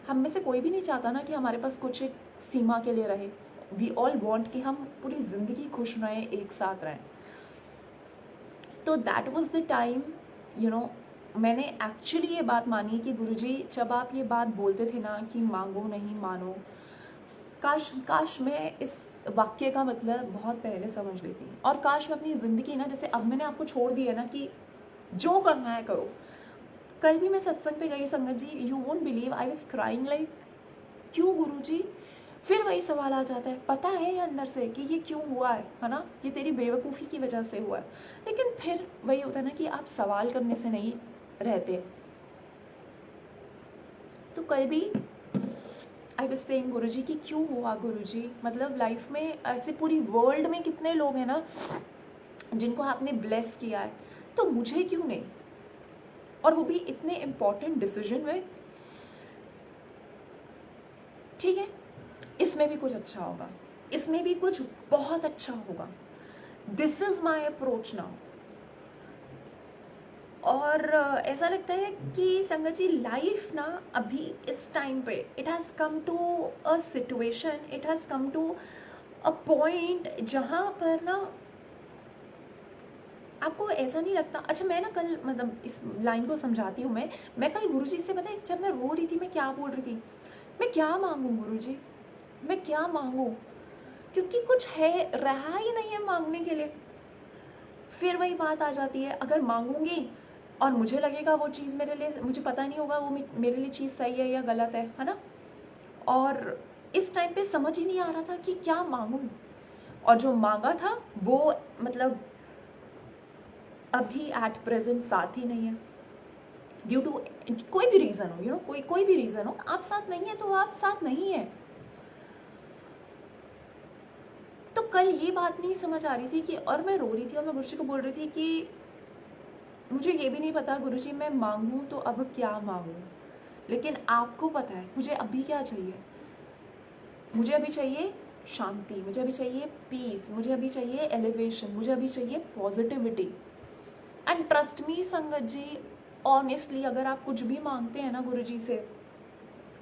Speaker 1: हम में से कोई भी नहीं चाहता ना कि हमारे पास कुछ एक सीमा के लिए रहे। वी ऑल वॉन्ट कि हम पूरी ज़िंदगी खुश रहें, एक साथ रहें। तो दैट वॉज द टाइम मैंने एक्चुअली ये बात मानी कि गुरुजी जब आप ये बात बोलते थे ना कि मांगो नहीं मानो, काश मैं इस वाक्य का मतलब बहुत पहले समझ लेती, और काश मैं अपनी ज़िंदगी ना, जैसे अब मैंने आपको छोड़ दिया ना कि जो करना है करो। कल भी मैं सत्संग पे गई संगत जी, you won't believe, I was crying like, क्यों गुरुजी? फिर वही सवाल आ जाता है, पता है ये अंदर से कि ये क्यों हुआ है ना, ये तेरी बेवकूफ़ी की वजह से हुआ है। लेकिन फिर वही होता है ना कि आप सवाल करने से नहीं रहते। तो कल भी आई वाज सेइंग गुरुजी कि क्यों हुआ गुरुजी, मतलब लाइफ में ऐसे पूरी वर्ल्ड में कितने लोग हैं ना जिनको आपने ब्लेस किया है, तो मुझे क्यों नहीं, और वो भी इतने इम्पॉर्टेंट डिसीजन में। ठीक है, इसमें भी कुछ अच्छा होगा, इसमें भी कुछ बहुत अच्छा होगा। This is my approach now. और ऐसा लगता है कि संगत जी लाइफ ना अभी इस टाइम पे it has come to a situation, it has come to a point जहाँ पर ना आपको ऐसा नहीं लगता। अच्छा मैं ना कल, मतलब इस लाइन को समझाती हूँ। मैं कल गुरुजी से, पता है जब मैं रो रही थी मैं क्या बोल रही थी, मैं क्या मांगूँ गुरुजी, मैं क्या मांगूँ, क्योंकि कुछ है, रहा ही नहीं है मांगने के लिए। फिर वही बात आ जाती है, अगर मांगूंगी और मुझे लगेगा वो चीज़ मेरे लिए, मुझे पता नहीं होगा वो मेरे लिए चीज़ सही है या गलत है ना। और इस टाइम पे समझ ही नहीं आ रहा था कि क्या मांगूं, और जो मांगा था वो मतलब अभी एट प्रेजेंट साथ ही नहीं है, ड्यू टू कोई भी रीज़न हो, कोई भी रीज़न हो, आप साथ नहीं है तो आप साथ नहीं है। तो कल ये बात नहीं समझ आ रही थी कि, और मैं रो रही थी और मैं गुरुजी को बोल रही थी कि मुझे ये भी नहीं पता गुरुजी मैं मांगूं तो अब क्या मांगूं, लेकिन आपको पता है मुझे अभी क्या चाहिए। मुझे अभी चाहिए शांति, मुझे अभी चाहिए पीस, मुझे अभी चाहिए एलिवेशन, मुझे अभी चाहिए पॉजिटिविटी। एंड ट्रस्ट मी संगत जी, ऑनेस्टली अगर आप कुछ भी मांगते हैं ना गुरु जी से,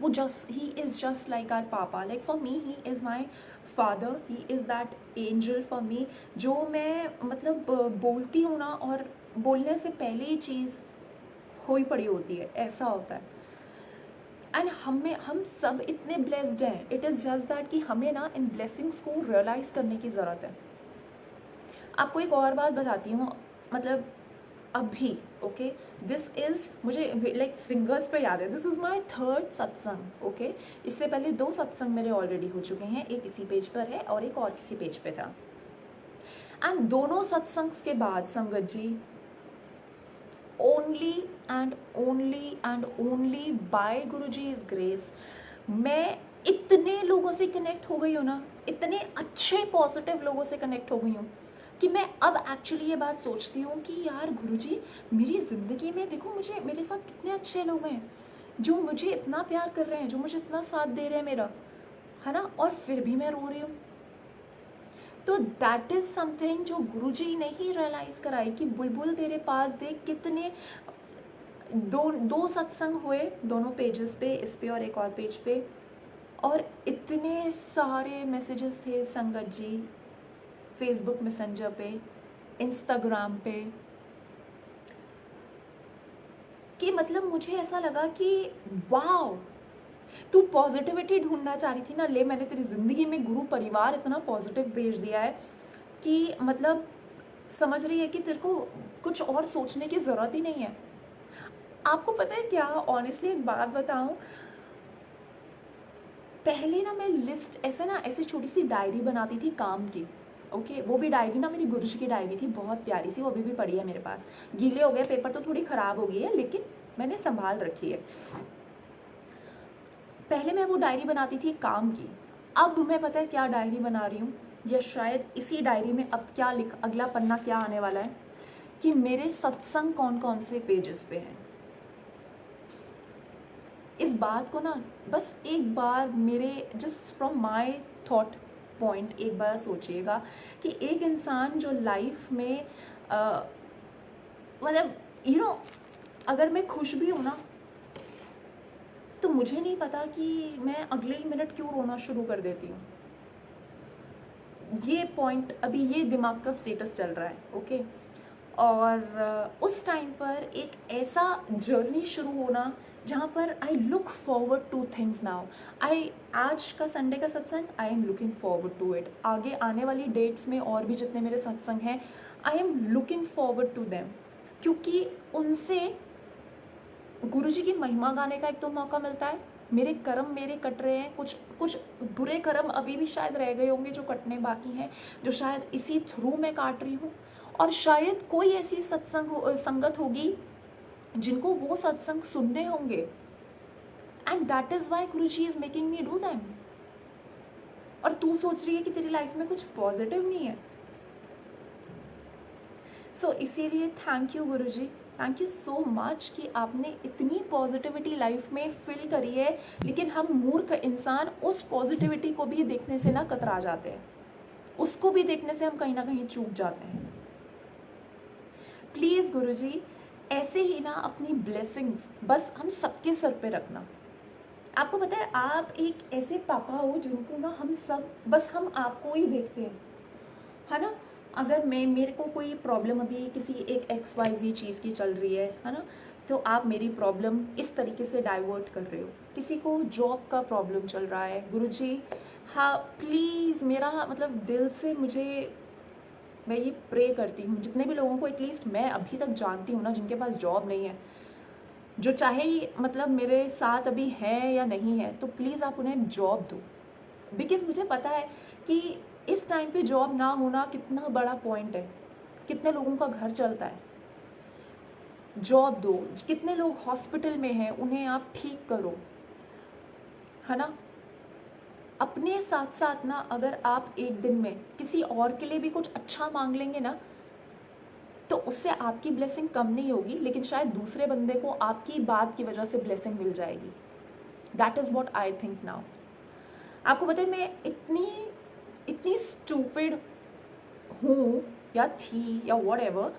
Speaker 1: वो just he is just like our पापा। Like for me he is my father, he is that angel for me. जो मैं मतलब बोलती हूँ ना, और बोलने से पहले ही चीज़ हो ही पड़ी होती है, ऐसा होता है। एंड हम सब इतने ब्लेस्ड हैं, इट इज़ जस्ट दैट कि हमें ना इन ब्लेसिंग्स को रियलाइज़ करने की ज़रूरत है। आपको एक और बात बताती हूँ, मतलब अभी ओके, दिस इज़ मुझे लाइक फिंगर्स पे याद है, दिस इज़ माई थर्ड सत्संग ओके। इससे पहले 2 सत्संग मेरे ऑलरेडी हो चुके हैं, एक इसी पेज पर है और एक और किसी पेज पे था। एंड दोनों सत्संग्स के बाद संगत जी, only and only by Guru ji is grace, मैं इतने लोगों से कनेक्ट हो गई हूँ ना, इतने अच्छे पॉजिटिव लोगों से कनेक्ट हो गई हूँ कि मैं अब एक्चुअली ये बात सोचती हूँ कि यार गुरुजी, मेरी ज़िंदगी में देखो मुझे, मेरे साथ कितने अच्छे लोग हैं जो मुझे इतना प्यार कर रहे हैं, जो मुझे इतना साथ दे रहे हैं मेरा, है ना, और फिर भी मैं रो रही हूँ। तो दैट इज़ समथिंग जो गुरुजी ने ही रियलाइज़ कराई कि बुलबुल तेरे पास देख कितने, दो सत्संग हुए दोनों पेजेस पे, इस पे और एक और पेज पे, और इतने सारे मैसेजेस थे संगत जी, फेसबुक मैसेंजर पे, इंस्टाग्राम पे, कि मतलब मुझे ऐसा लगा कि वाओ, तू पॉजिटिविटी ढूंढना चाह रही थी ना, ले मैंने तेरी ज़िंदगी में गुरु परिवार इतना पॉजिटिव भेज दिया है कि मतलब समझ रही है कि तेरे को कुछ और सोचने की ज़रूरत ही नहीं है। आपको पता है क्या, ऑनेस्टली एक बात बताऊं, पहले ना मैं लिस्ट ऐसे छोटी सी डायरी बनाती थी काम की ओके। वो भी डायरी ना मेरी गुरुजी की डायरी थी, बहुत प्यारी सी, वो अभी भी पड़ी है मेरे पास। गीले हो गए पेपर तो थोड़ी ख़राब हो गई है, लेकिन मैंने संभाल रखी है। पहले मैं वो डायरी बनाती थी काम की, अब मैं पता है क्या डायरी बना रही हूँ, या शायद इसी डायरी में अब क्या अगला पन्ना क्या आने वाला है कि मेरे सत्संग कौन कौन से पेजेस पे हैं। इस बात को ना बस एक बार मेरे just from my thought point एक बार सोचिएगा कि एक इंसान जो लाइफ में मतलब यू नो, अगर मैं खुश भी हूँ ना, तो मुझे नहीं पता कि मैं अगले ही मिनट क्यों रोना शुरू कर देती हूँ। ये पॉइंट अभी ये दिमाग का स्टेटस चल रहा है ओके। और उस टाइम पर एक ऐसा जर्नी शुरू होना जहाँ पर I look forward to things now. आज का संडे का सत्संग, I am looking forward to it. आगे आने वाली डेट्स में और भी जितने मेरे सत्संग हैं, I am looking forward to them, क्योंकि उनसे गुरुजी की महिमा गाने का एक तो मौका मिलता है। मेरे कर्म मेरे कट रहे हैं, कुछ बुरे कर्म अभी भी शायद रह गए होंगे जो कटने बाकी हैं, जो शायद इसी थ्रू मैं काट रही हूँ। और शायद कोई ऐसी संगत होगी जिनको वो सत्संग सुनने होंगे, and that is why Guruji is making me do them. और तू सोच रही है कि तेरी लाइफ में कुछ पॉजिटिव नहीं है। सो इसीलिए thank you Guruji, thank you so much कि आपने इतनी पॉजिटिविटी लाइफ में फिल करी है। लेकिन हम मूर्ख इंसान उस पॉजिटिविटी को भी देखने से ना कतरा जाते हैं, उसको भी देखने से हम कहीं ना कहीं चूक जाते हैं। प्लीज़ गुरुजी, ऐसे ही ना अपनी ब्लेसिंग्स बस हम सबके सर पे रखना। आपको पता है, आप एक ऐसे पापा हो जिनको ना हम सब बस हम आपको ही देखते हैं, है ना। अगर मेरे को कोई प्रॉब्लम अभी किसी एक XYZ चीज़ की चल रही है ना, तो आप मेरी प्रॉब्लम इस तरीके से डाइवर्ट कर रहे हो। किसी को जॉब का प्रॉब्लम चल रहा है, गुरुजी हाँ प्लीज़, मेरा मतलब दिल से मैं ये प्रे करती हूँ, जितने भी लोगों को एटलीस्ट मैं अभी तक जानती हूँ ना, जिनके पास जॉब नहीं है, जो चाहे ही मतलब मेरे साथ अभी है या नहीं है, तो प्लीज़ आप उन्हें जॉब दो। बिकॉज मुझे पता है कि इस टाइम पे जॉब ना होना कितना बड़ा पॉइंट है, कितने लोगों का घर चलता है। जॉब दो। कितने लोग हॉस्पिटल में हैं, उन्हें आप ठीक करो, है ना। अपने साथ साथ ना अगर आप एक दिन में किसी और के लिए भी कुछ अच्छा मांग लेंगे ना, तो उससे आपकी ब्लेसिंग कम नहीं होगी, लेकिन शायद दूसरे बंदे को आपकी बात की वजह से ब्लेसिंग मिल जाएगी। That is what I think now. आपको पता है मैं इतनी इतनी स्टूपिड हूँ या थी या व्हाटएवर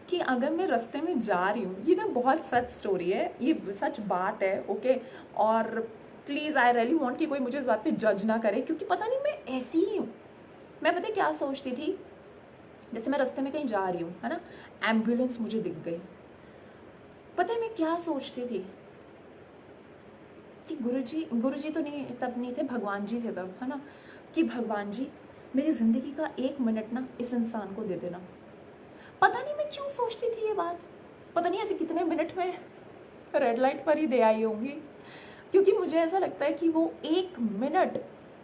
Speaker 1: कि अगर मैं रास्ते में जा रही हूँ, ये ना बहुत सच स्टोरी है, ये सच बात है, ओके। और प्लीज़ आई रियली वांट कि कोई मुझे इस बात पे जज ना करे, क्योंकि पता नहीं मैं ऐसी ही हूँ। मैं पता है क्या सोचती थी, जैसे मैं रास्ते में कहीं जा रही हूँ, है ना, एम्बुलेंस मुझे दिख गई, पता है मैं क्या सोचती थी कि गुरुजी तो नहीं, तब नहीं थे, भगवान जी थे तब, है ना, कि भगवान जी मेरी ज़िंदगी का 1 मिनट ना इस इंसान को दे देना। पता नहीं मैं क्यों सोचती थी ये बात, पता नहीं ऐसे कितने मिनट में रेड लाइट पर ही दे आई होंगी, क्योंकि मुझे ऐसा लगता है कि वो 1 मिनट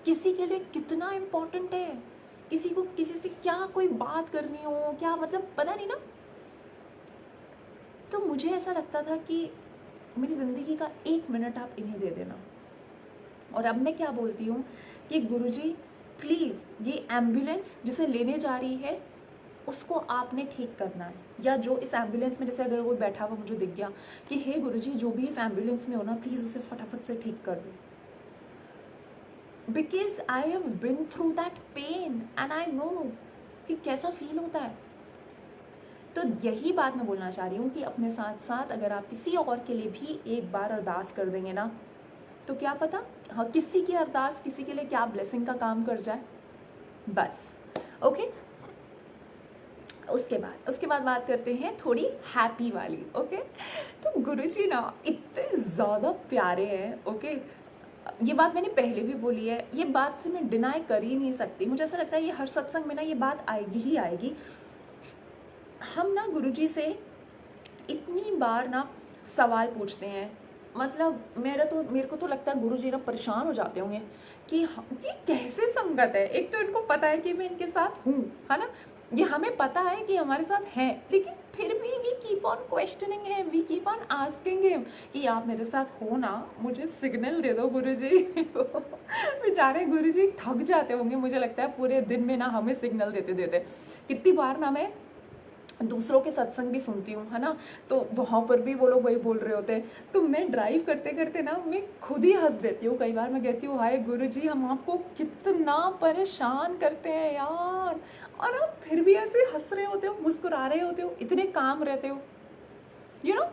Speaker 1: किसी के लिए कितना इम्पोर्टेंट है, किसी को किसी से क्या कोई बात करनी हो, क्या मतलब पता नहीं ना। तो मुझे ऐसा लगता था कि मेरी ज़िंदगी का 1 मिनट आप इन्हें दे देना। और अब मैं क्या बोलती हूँ कि गुरुजी प्लीज़ ये एम्बुलेंस जिसे लेने जा रही है उसको आपने ठीक करना है, या जो इस एम्बुलेंस में, जैसे अगर कोई बैठा हुआ मुझे दिख गया कि हे गुरुजी जो भी इस एम्बुलेंस में हो ना, प्लीज़ उसे फटाफट से ठीक कर दो, because I have been through that pain and I know कि कैसा फील होता है। तो यही बात मैं बोलना चाह रही हूँ कि अपने साथ साथ अगर आप किसी और के लिए भी एक बार अरदास कर देंगे ना, तो क्या पता, हाँ, किसी की अरदास किसी के लिए क्या ब्लेसिंग का काम कर जाए, बस। ओके, उसके बाद बात करते हैं थोड़ी हैप्पी वाली। ओके, तो गुरुजी ना इतने ज़्यादा प्यारे हैं। ओके, ये बात मैंने पहले भी बोली है, ये बात से मैं डिनाई कर ही नहीं सकती, मुझे ऐसा लगता है ये हर सत्संग में ना ये बात आएगी ही आएगी। हम ना गुरुजी से इतनी बार ना सवाल पूछते हैं, मतलब मेरे को तो लगता है गुरुजी ना परेशान हो जाते होंगे कि ये कैसे संगत है। एक तो इनको पता है कि मैं इनके साथ हूँ, है ना, ये हमें पता है कि हमारे साथ हैं, लेकिन फिर भी we keep on questioning him, we keep on asking him कि आप मेरे साथ हो ना, मुझे सिग्नल दे दो गुरुजी। बेचारे गुरुजी थक जाते होंगे, मुझे लगता है पूरे दिन में ना हमें सिग्नल देते देते। कितनी बार ना मैं दूसरों के सत्संग भी सुनती हूँ, है ना, तो वहाँ पर भी वो लोग वही बोल रहे होते हैं, तो मैं ड्राइव करते करते ना मैं खुद ही हंस देती हूँ। कई बार मैं कहती हूँ हाय गुरुजी हम आपको कितना परेशान करते हैं यार, और आप फिर भी ऐसे हंस रहे होते हो, मुस्कुरा रहे होते हो, इतने काम रहते हो, यू नो।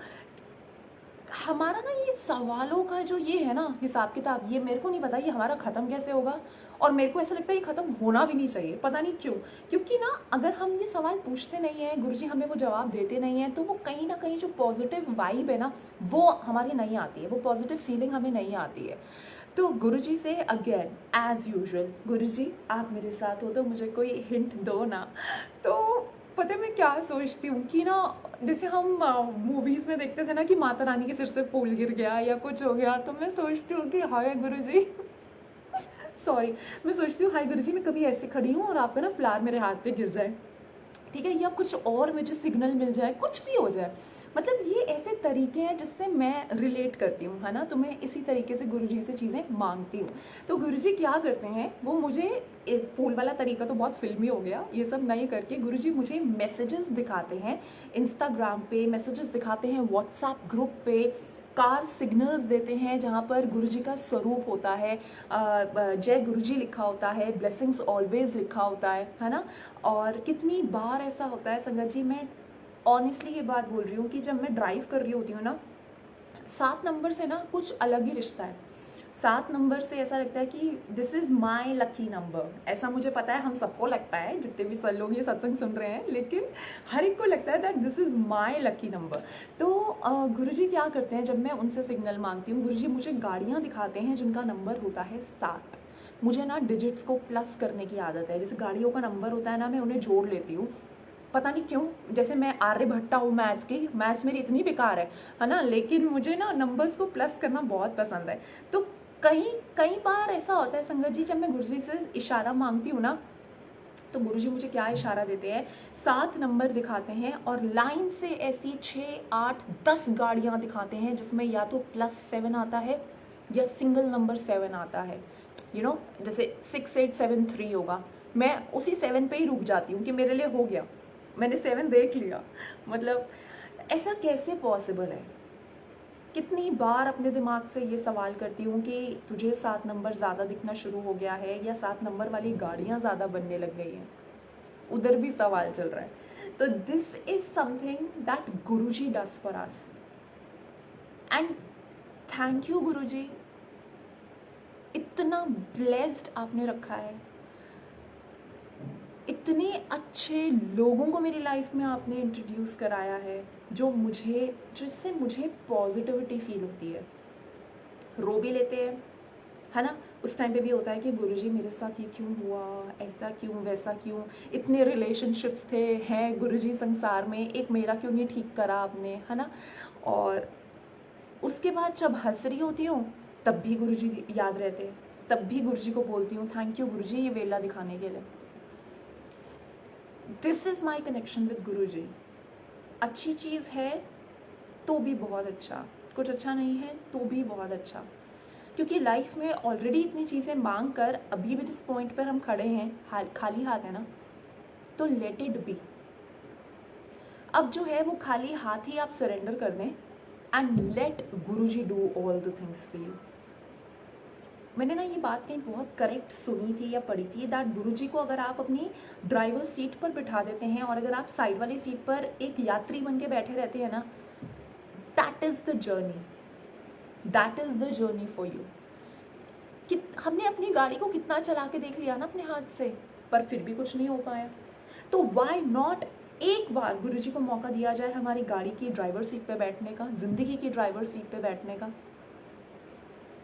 Speaker 1: हमारा ना ये सवालों का जो ये है ना हिसाब किताब, ये मेरे को नहीं पता ये हमारा ख़त्म कैसे होगा, और मेरे को ऐसा लगता है ये ख़त्म होना भी नहीं चाहिए, पता नहीं क्यों। क्योंकि ना अगर हम ये सवाल पूछते नहीं हैं, गुरुजी हमें वो जवाब देते नहीं हैं, तो वो कहीं ना कहीं जो पॉजिटिव वाइब है ना वो हमारी नहीं आती है, वो पॉजिटिव फीलिंग हमें नहीं आती है। तो गुरुजी से अगेन एज यूजुअल, गुरुजी आप मेरे साथ हो तो मुझे कोई हिंट दो ना। तो पता है मैं क्या सोचती हूँ कि ना जैसे हम मूवीज़ में देखते थे ना कि माता रानी के सिर से फूल गिर गया या कुछ हो गया, तो मैं सोचती हूँ कि हाय गुरुजी सॉरी, मैं सोचती हूँ हाय गुरुजी मैं कभी ऐसे खड़ी हूँ और आपका ना फ्लावर मेरे हाथ पे गिर जाए, ठीक है, या कुछ और मुझे सिग्नल मिल जाए, कुछ भी हो जाए। मतलब ये ऐसे तरीके हैं जिससे मैं रिलेट करती हूँ, है ना, तो मैं इसी तरीके से गुरुजी से चीज़ें मांगती हूँ। तो गुरुजी क्या करते हैं, वो मुझे फूल वाला तरीका तो बहुत फिल्मी हो गया, ये सब नहीं करके गुरुजी मुझे मैसेजेस दिखाते हैं, इंस्टाग्राम पे मैसेजेस दिखाते हैं, व्हाट्सएप ग्रुप पे कार सिग्नल्स देते हैं जहाँ पर गुरुजी का स्वरूप होता है, जय गुरुजी लिखा होता है, ब्लेसिंग्स ऑलवेज लिखा होता है ना। और कितनी बार ऐसा होता है संगत जी, मैं ऑनेस्टली ये बात बोल रही हूँ कि जब मैं ड्राइव कर रही होती हूँ ना, 7 नंबर से ना कुछ अलग ही रिश्ता है। 7 नंबर से ऐसा लगता है कि this is my lucky number, ऐसा मुझे पता है, हम सबको लगता है, जितने भी सब लोग ये सत्संग सुन रहे हैं, लेकिन हर एक को लगता है that this is my lucky number. तो गुरुजी क्या करते हैं, जब मैं उनसे सिग्नल मांगती हूँ, गुरुजी मुझे गाड़ियाँ दिखाते हैं जिनका नंबर होता है 7। मुझे ना डिजिट्स को प्लस करने की आदत है, जैसे गाड़ियों का नंबर होता है ना, मैं उन्हें जोड़ लेती हूँ, पता नहीं क्यों, जैसे मैं आर्यभट्टा हूँ मैथ्स की, मैथ्स मेरी इतनी बेकार है ना, लेकिन मुझे ना नंबर्स को प्लस करना बहुत पसंद है। तो कई बार ऐसा होता है संगत जी, जब मैं गुरुजी से इशारा मांगती हूँ ना, तो गुरुजी मुझे क्या इशारा देते हैं, 7 नंबर दिखाते हैं और लाइन से ऐसी 6, 8, 10 गाड़ियाँ दिखाते हैं जिसमें या तो +7 आता है या सिंगल नंबर 7 आता है, यू नो, जैसे 6873 होगा, मैं उसी 7 पे ही रुक जाती हूँ कि मेरे लिए हो गया, मैंने 7 देख लिया। मतलब ऐसा कैसे पॉसिबल है, कितनी बार अपने दिमाग से ये सवाल करती हूँ कि तुझे 7 नंबर ज़्यादा दिखना शुरू हो गया है या 7 नंबर वाली गाड़ियाँ ज़्यादा बनने लग गई हैं, उधर भी सवाल चल रहा है। तो this is something that Guruji does for us and thank you Guruji, इतना ब्लेस्ड आपने रखा है, इतने अच्छे लोगों को मेरी लाइफ में आपने इंट्रोड्यूस कराया है जिससे मुझे पॉजिटिविटी फील होती है। रो भी लेते हैं, है ना, उस टाइम पे भी होता है कि गुरुजी मेरे साथ ये क्यों हुआ, ऐसा क्यों वैसा क्यों, इतने रिलेशनशिप्स थे हैं गुरुजी संसार में, एक मेरा क्यों नहीं ठीक करा आपने, है ना। और उसके बाद जब हंस रही होती हूँ तब भी गुरुजी याद रहते हैं, तब भी गुरुजी को बोलती हूँ थैंक यू गुरुजी ये वेला दिखाने के लिए। This is my connection with Guruji. अच्छी चीज़ है तो भी बहुत अच्छा, कुछ अच्छा नहीं है तो भी बहुत अच्छा, क्योंकि लाइफ में ऑलरेडी इतनी चीज़ें मांग कर अभी भी जिस पॉइंट पर हम खड़े हैं खाली हाथ है ना, तो लेट इट बी। अब जो है वो खाली हाथ ही आप सरेंडर कर दें and let Guruji do all the things for you. मैंने ना ये बात कहीं बहुत करेक्ट सुनी थी या पढ़ी थी दैट गुरुजी को अगर आप अपनी ड्राइवर सीट पर बिठा देते हैं और अगर आप साइड वाली सीट पर एक यात्री बन के बैठे रहते हैं ना, that is the journey, that is the journey for you. कि हमने अपनी गाड़ी को कितना चला के देख लिया ना अपने हाथ से, पर फिर भी कुछ नहीं हो पाया, तो व्हाई नॉट एक बार गुरुजी को मौका दिया जाए हमारी गाड़ी की ड्राइवर सीट पे बैठने का, जिंदगी की ड्राइवर सीट पे बैठने का,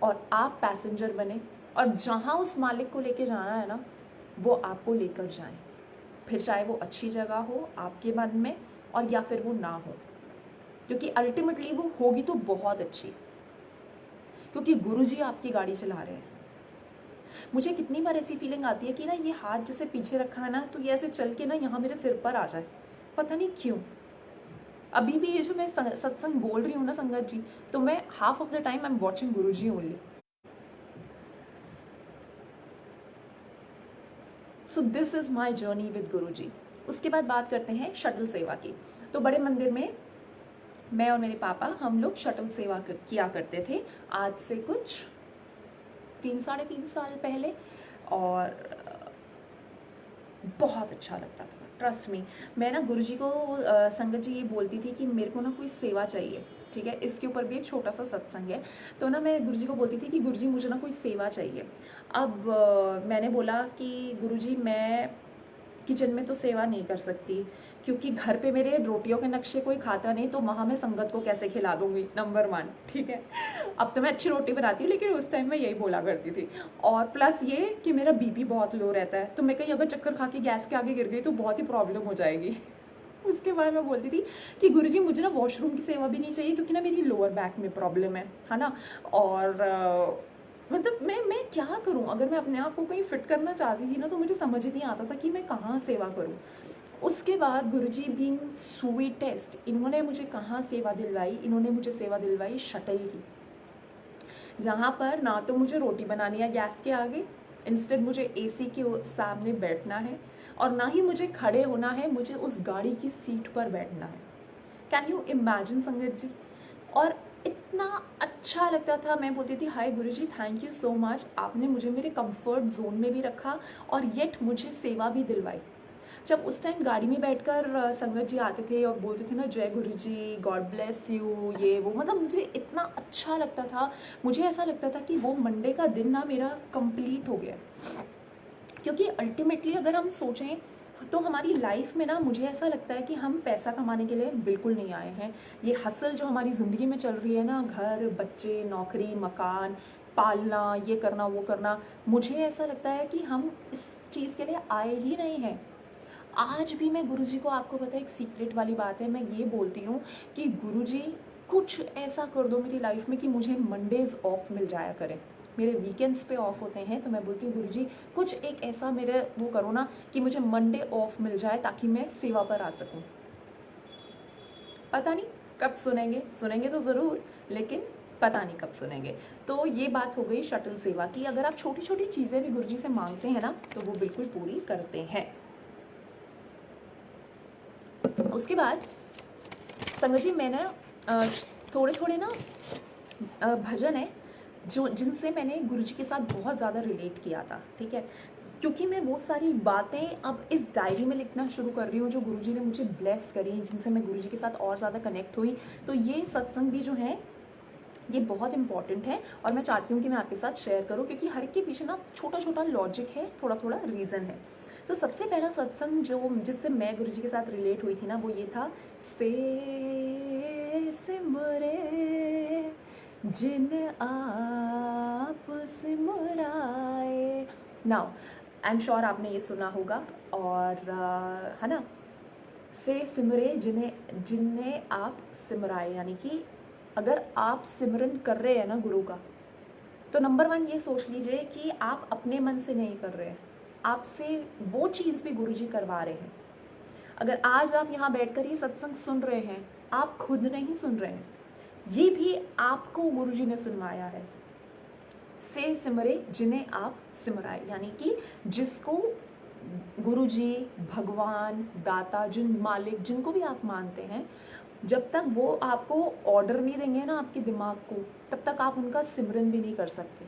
Speaker 1: और आप पैसेंजर बने और जहाँ उस मालिक को लेके जाना है ना वो आपको लेकर जाएं, फिर चाहे वो अच्छी जगह हो आपके मन में और या फिर वो ना हो, क्योंकि अल्टीमेटली वो होगी तो बहुत अच्छी, क्योंकि गुरुजी आपकी गाड़ी चला रहे हैं। मुझे कितनी बार ऐसी फीलिंग आती है कि ना ये हाथ जैसे पीछे रखा है ना तो ये ऐसे चल के ना यहाँ मेरे सिर पर आ जाए, पता नहीं क्यों। अभी भी ये जो मैं सत्संग बोल रही हूँ ना संगत जी, तो मैं half of the time I am watching Guruji only. So this is my journey with Guruji. उसके बाद बात करते हैं शटल सेवा की। तो बड़े मंदिर में मैं और मेरे पापा हम लोग शटल सेवा किया करते थे, आज से कुछ 3-3.5 साल पहले, और बहुत अच्छा लगता था, ट्रस्ट मी। मैं ना गुरुजी को संगत जी ये बोलती थी कि मेरे को ना कोई सेवा चाहिए, ठीक है, इसके ऊपर भी एक छोटा सा सत्संग है। तो ना मैं गुरुजी को बोलती थी कि गुरुजी मुझे ना कोई सेवा चाहिए। अब मैंने बोला कि गुरुजी मैं किचन में तो सेवा नहीं कर सकती, क्योंकि घर पे मेरे रोटियों के नक्शे कोई खाता नहीं, तो वहाँ मैं संगत को कैसे खिला दूंगी, नंबर 1, ठीक है। अब तो मैं अच्छी रोटी बनाती हूँ, लेकिन उस टाइम मैं यही बोला करती थी। और प्लस ये कि मेरा बीपी बहुत लो रहता है, तो मैं कहीं अगर चक्कर खा के गैस के आगे गिर गई तो बहुत ही प्रॉब्लम हो जाएगी। उसके बाद मैं बोलती थी कि गुरुजी मुझे ना वॉशरूम की सेवा भी नहीं चाहिए, क्योंकि ना मेरी लोअर बैक में प्रॉब्लम है ना। और मतलब मैं क्या करूं, अगर मैं अपने आप को कहीं फिट करना चाहती थी ना तो मुझे समझ ही नहीं आता था कि मैं कहाँ सेवा करूं। उसके बाद गुरुजी बीइंग स्वीटेस्ट, इन्होंने मुझे कहाँ सेवा दिलवाई, इन्होंने मुझे सेवा दिलवाई शटल की, जहाँ पर ना तो मुझे रोटी बनानी है गैस के आगे, इंस्टेड मुझे एसी के सामने बैठना है, और ना ही मुझे खड़े होना है, मुझे उस गाड़ी की सीट पर बैठना है। कैन यू इमेजिन संगत जी। और इतना अच्छा लगता था, मैं बोलती थी हाय गुरुजी थैंक यू सो मच, आपने मुझे मेरे कंफर्ट जोन में भी रखा और येट मुझे सेवा भी दिलवाई। जब उस टाइम गाड़ी में बैठकर संगत जी आते थे और बोलते थे ना जय गुरुजी, गॉड ब्लेस यू, ये वो, मतलब मुझे इतना अच्छा लगता था। मुझे ऐसा लगता था कि वो मंडे का दिन ना मेरा कंप्लीट हो गया, क्योंकि अल्टीमेटली अगर हम सोचें तो हमारी लाइफ में ना मुझे ऐसा लगता है कि हम पैसा कमाने के लिए बिल्कुल नहीं आए हैं। ये हसल जो हमारी ज़िंदगी में चल रही है ना, घर, बच्चे, नौकरी, मकान, पालना, ये करना वो करना, मुझे ऐसा लगता है कि हम इस चीज़ के लिए आए ही नहीं हैं। आज भी मैं गुरुजी को, आपको पता है एक सीक्रेट वाली बात है, मैं ये बोलती हूँ कि गुरुजी कुछ ऐसा कर दो मेरी लाइफ में कि मुझे मंडेज ऑफ मिल जाया करें। मेरे वीकेंड्स पे ऑफ होते हैं, तो मैं बोलती हूँ गुरुजी कुछ एक ऐसा मेरे वो करो ना कि मुझे मंडे ऑफ मिल जाए, ताकि मैं सेवा पर आ सकूँ। पता नहीं कब सुनेंगे तो ज़रूर, लेकिन पता नहीं कब सुनेंगे। तो ये बात हो गई शटल सेवा की। अगर आप छोटी छोटी चीज़ें भी गुरुजी से मांगते हैं ना तो वो बिल्कुल पूरी करते हैं। उसके बाद संगत जी, मैंने थोड़े थोड़े ना भजन है जो जिनसे मैंने गुरुजी के साथ बहुत ज़्यादा रिलेट किया था, ठीक है। क्योंकि मैं वो सारी बातें अब इस डायरी में लिखना शुरू कर रही हूँ जो गुरुजी ने मुझे ब्लेस करी, जिनसे मैं गुरुजी के साथ और ज़्यादा कनेक्ट हुई। तो ये सत्संग भी जो है ये बहुत इंपॉर्टेंट है और मैं चाहती हूँ कि मैं आपके साथ शेयर करूँ, क्योंकि हर एक के पीछे ना छोटा छोटा लॉजिक है, थोड़ा थोड़ा रीज़न है। तो सबसे पहला सत्संग जो जिससे मैं गुरुजी के साथ रिलेट हुई थी ना, वो ये था, से सिमरे जिन आप सिमराए। नाउ आई एम श्योर आपने ये सुना होगा, और है ना, से सिमरे जिन्हें आप सिमराए, यानी कि अगर आप सिमरन कर रहे हैं ना गुरु का, तो नंबर 1 ये सोच लीजिए कि आप अपने मन से नहीं कर रहे हैं, आपसे वो चीज़ भी गुरुजी करवा रहे हैं। अगर आज आप यहाँ बैठकर ये सत्संग सुन रहे हैं, आप खुद नहीं सुन रहे हैं, ये भी आपको गुरुजी ने सुनवाया है। से सिमरे जिन्हें आप सिमराए, यानी कि जिसको गुरुजी, भगवान, दाता, जिन मालिक, जिनको भी आप मानते हैं, जब तक वो आपको ऑर्डर नहीं देंगे ना आपके दिमाग को, तब तक आप उनका सिमरन भी नहीं कर सकते।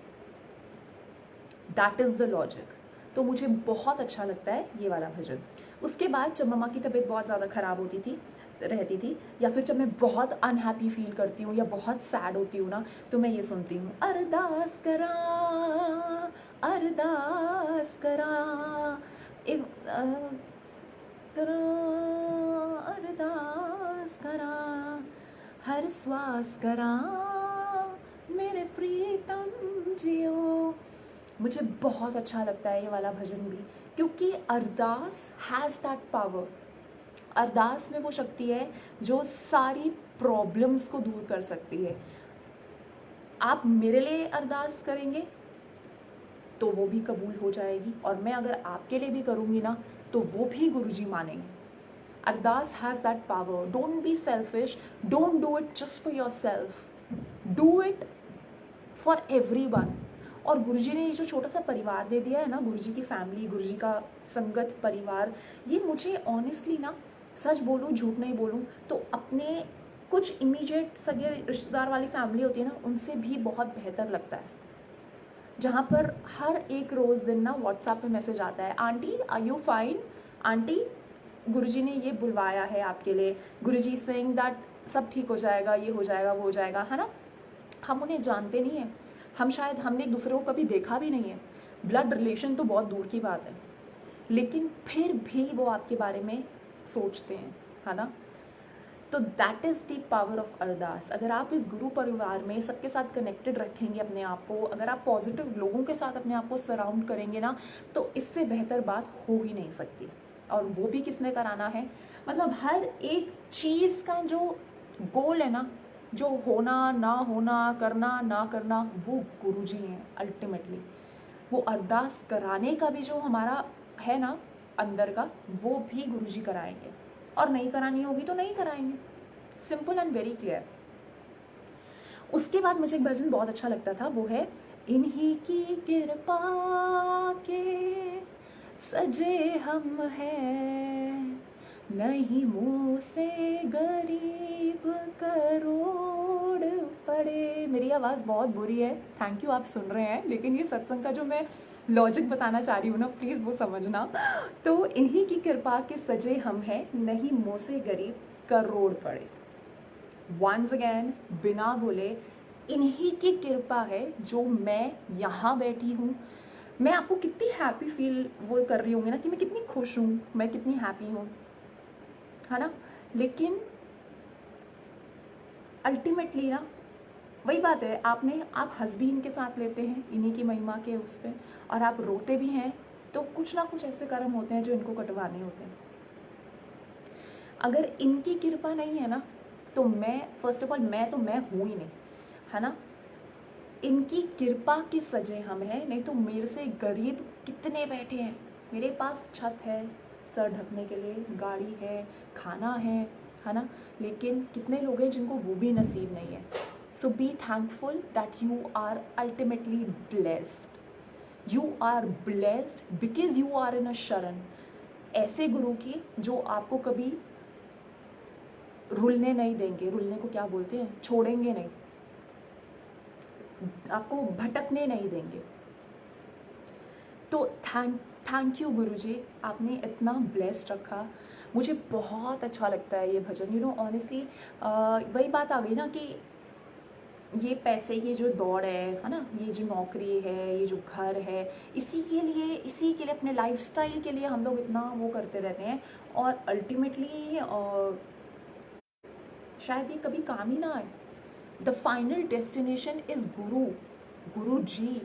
Speaker 1: That is the logic. तो मुझे बहुत अच्छा लगता है ये वाला भजन। उसके बाद जब मम्मा की तबीयत बहुत ज़्यादा ख़राब रहती थी, या फिर जब मैं बहुत अनहैप्पी फील करती हूँ या बहुत सैड होती हूँ ना, तो मैं ये सुनती हूँ, अरदास करा, अरदास करा, अरदास करा, हर श्वास करा, मेरे प्रीतम जियो। मुझे बहुत अच्छा लगता है ये वाला भजन भी, क्योंकि अरदास हैज़ दैट पावर। अरदास में वो शक्ति है जो सारी प्रॉब्लम्स को दूर कर सकती है। आप मेरे लिए अरदास करेंगे तो वो भी कबूल हो जाएगी, और मैं अगर आपके लिए भी करूँगी ना, तो वो भी गुरुजी मानेंगे। Ardas has that power. Don't be selfish, don't do it just for your self, do it for everyone. और गुरुजी ने ये जो छोटा सा परिवार दे दिया है ना, गुरुजी की फैमिली, गुरुजी का संगत परिवार, ये मुझे ऑनेस्टली ना, सच बोलूँ झूठ नहीं बोलूँ, तो अपने कुछ इमीडिएट सगे रिश्तेदार वाली फैमिली होती है ना, उनसे भी बहुत बेहतर लगता है। जहाँ पर हर एक रोज़ दिन ना व्हाट्सएप पे मैसेज आता है, aunty are you fine, aunty Guruji ने ये बुलवाया है आपके लिए, गुरुजी सेइंग दैट सब ठीक हो जाएगा, ये हो जाएगा, वो हो जाएगा, है ना। हम उन्हें जानते नहीं हैं, हमने एक दूसरे को कभी देखा भी नहीं है, ब्लड रिलेशन तो बहुत दूर की बात है, लेकिन फिर भी वो आपके बारे में सोचते हैं, है ना। तो that is the power of ardas. अगर आप इस गुरु परिवार में सबके साथ कनेक्टेड रखेंगे अपने आप को, अगर आप पॉजिटिव लोगों के साथ अपने आप को सराउंड करेंगे ना, तो इससे बेहतर बात हो ही नहीं सकती। और वो भी किसने कराना है, मतलब हर एक चीज़ का जो गोल है ना, जो होना ना होना, करना ना करना, वो गुरुजी हैं अल्टीमेटली। वो अरदास कराने का भी जो हमारा है ना अंदर का, वो भी गुरुजी कराएंगे, और नहीं करानी होगी तो नहीं कराएंगे। Simple and very clear. उसके बाद मुझे एक भजन बहुत अच्छा लगता था, वो है, इन्हीं की कृपा के सजे हम हैं, नहीं मुँह से गरीब करोड़ पड़े। मेरी आवाज़ बहुत बुरी है, थैंक यू आप सुन रहे हैं, लेकिन ये सत्संग का जो मैं लॉजिक बताना चाह रही हूँ ना, प्लीज़ वो समझना। तो इन्हीं की कृपा के सजे हम हैं, नहीं मुँह से गरीब करोड़ पड़े। वंस अगैन, बिना बोले, इन्हीं की कृपा है जो मैं यहाँ बैठी हूँ। मैं आपको कितनी हैप्पी फील वो कर रही होंगी ना, कि मैं कितनी खुश हूँ, मैं कितनी हैप्पी हूँ, है ना। लेकिन अल्टीमेटली ना वही बात है, आप हंस भी इनके साथ लेते हैं, इन्हीं की महिमा के उस पर, और आप रोते भी हैं, तो कुछ ना कुछ ऐसे कर्म होते हैं जो इनको कटवाने होते हैं। अगर इनकी कृपा नहीं है ना, तो मैं फर्स्ट ऑफ ऑल मैं हूँ ही नहीं, है ना। इनकी कृपा के सजे हम हैं, नहीं तो मेरे से गरीब कितने बैठे हैं। मेरे पास छत है सर ढकने के लिए, गाड़ी है, खाना है ना, लेकिन कितने लोग हैं जिनको वो भी नसीब नहीं है। So be thankful that you are ultimately blessed. You are blessed because you are in a sharan, ऐसे गुरु की जो आपको कभी रुलने नहीं देंगे। रुलने को क्या बोलते हैं? छोड़ेंगे नहीं, आपको भटकने नहीं देंगे। तो थैंक यू गुरुजी, आपने इतना ब्लेस्ड रखा। मुझे बहुत अच्छा लगता है ये भजन। यू नो ऑनेस्टली वही बात आ गई ना कि ये पैसे की जो दौड़ है ना, ये जो नौकरी है, ये जो घर है, इसी के लिए अपने लाइफस्टाइल के लिए हम लोग इतना वो करते रहते हैं, और अल्टीमेटली शायद ये कभी काम ही ना आए। द फाइनल डेस्टिनेशन इज गुरु जी।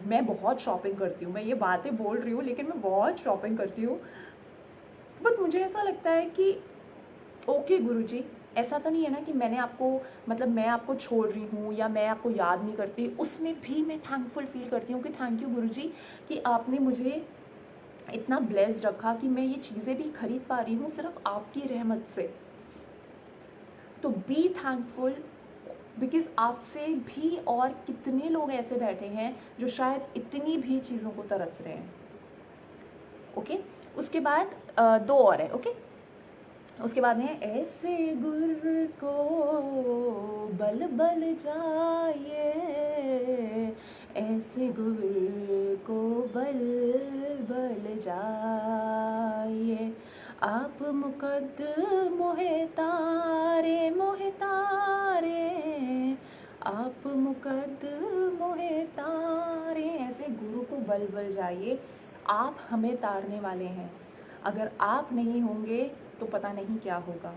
Speaker 1: मैं बहुत शॉपिंग करती हूँ, मैं ये बातें बोल रही हूँ लेकिन मैं बहुत शॉपिंग करती हूँ, बट मुझे ऐसा लगता है कि ओके गुरुजी, ऐसा तो नहीं है ना कि मैंने आपको, मतलब मैं आपको छोड़ रही हूँ या मैं आपको याद नहीं करती। उसमें भी मैं थैंकफुल फील करती हूँ कि थैंक यू गुरुजी कि आपने मुझे इतना ब्लेस्ड रखा कि मैं ये चीज़ें भी खरीद पा रही हूँ सिर्फ आपकी रहमत से। तो बी थैंकफुल, बिकॉज आपसे भी और कितने लोग ऐसे बैठे हैं जो शायद इतनी भी चीज़ों को तरस रहे हैं। ओके, उसके बाद दो और है। ओके, उसके बाद है ऐसे गुर को बल बल जाए, ऐसे गुर को बल बल जाए, आप मोहे तारे, आप मोहे तारे, ऐसे गुरु को बल बल जाइए। आप हमें तारने वाले हैं, अगर आप नहीं होंगे तो पता नहीं क्या होगा।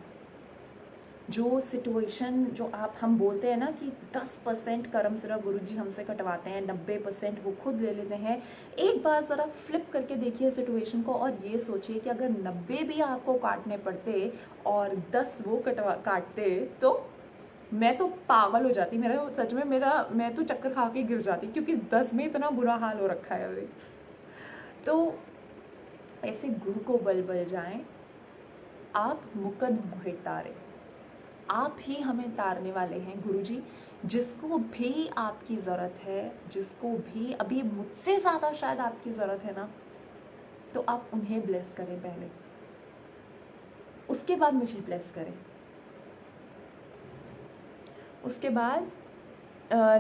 Speaker 1: जो सिचुएशन जो हम बोलते हैं ना कि 10% कर्म सिर्फ गुरुजी हमसे कटवाते हैं, 90% वो खुद ले लेते हैं। एक बार ज़रा फ्लिप करके देखिए सिचुएशन को और ये सोचिए कि अगर 90 भी आपको काटने पड़ते और 10 वो काटते तो मैं तो पागल हो जाती। मेरा सच में मैं तो चक्कर खा के गिर जाती, क्योंकि 10 में इतना बुरा हाल हो रखा है अभी। तो ऐसे गुरु को बल बल जाएं, आप मुकद मोहे तारे, आप ही हमें तारने वाले हैं गुरुजी। जिसको भी आपकी ज़रूरत है, जिसको भी अभी मुझसे ज़्यादा शायद आपकी ज़रूरत है ना, तो आप उन्हें ब्लेस करें पहले, उसके बाद मुझे ब्लेस करें। उसके बाद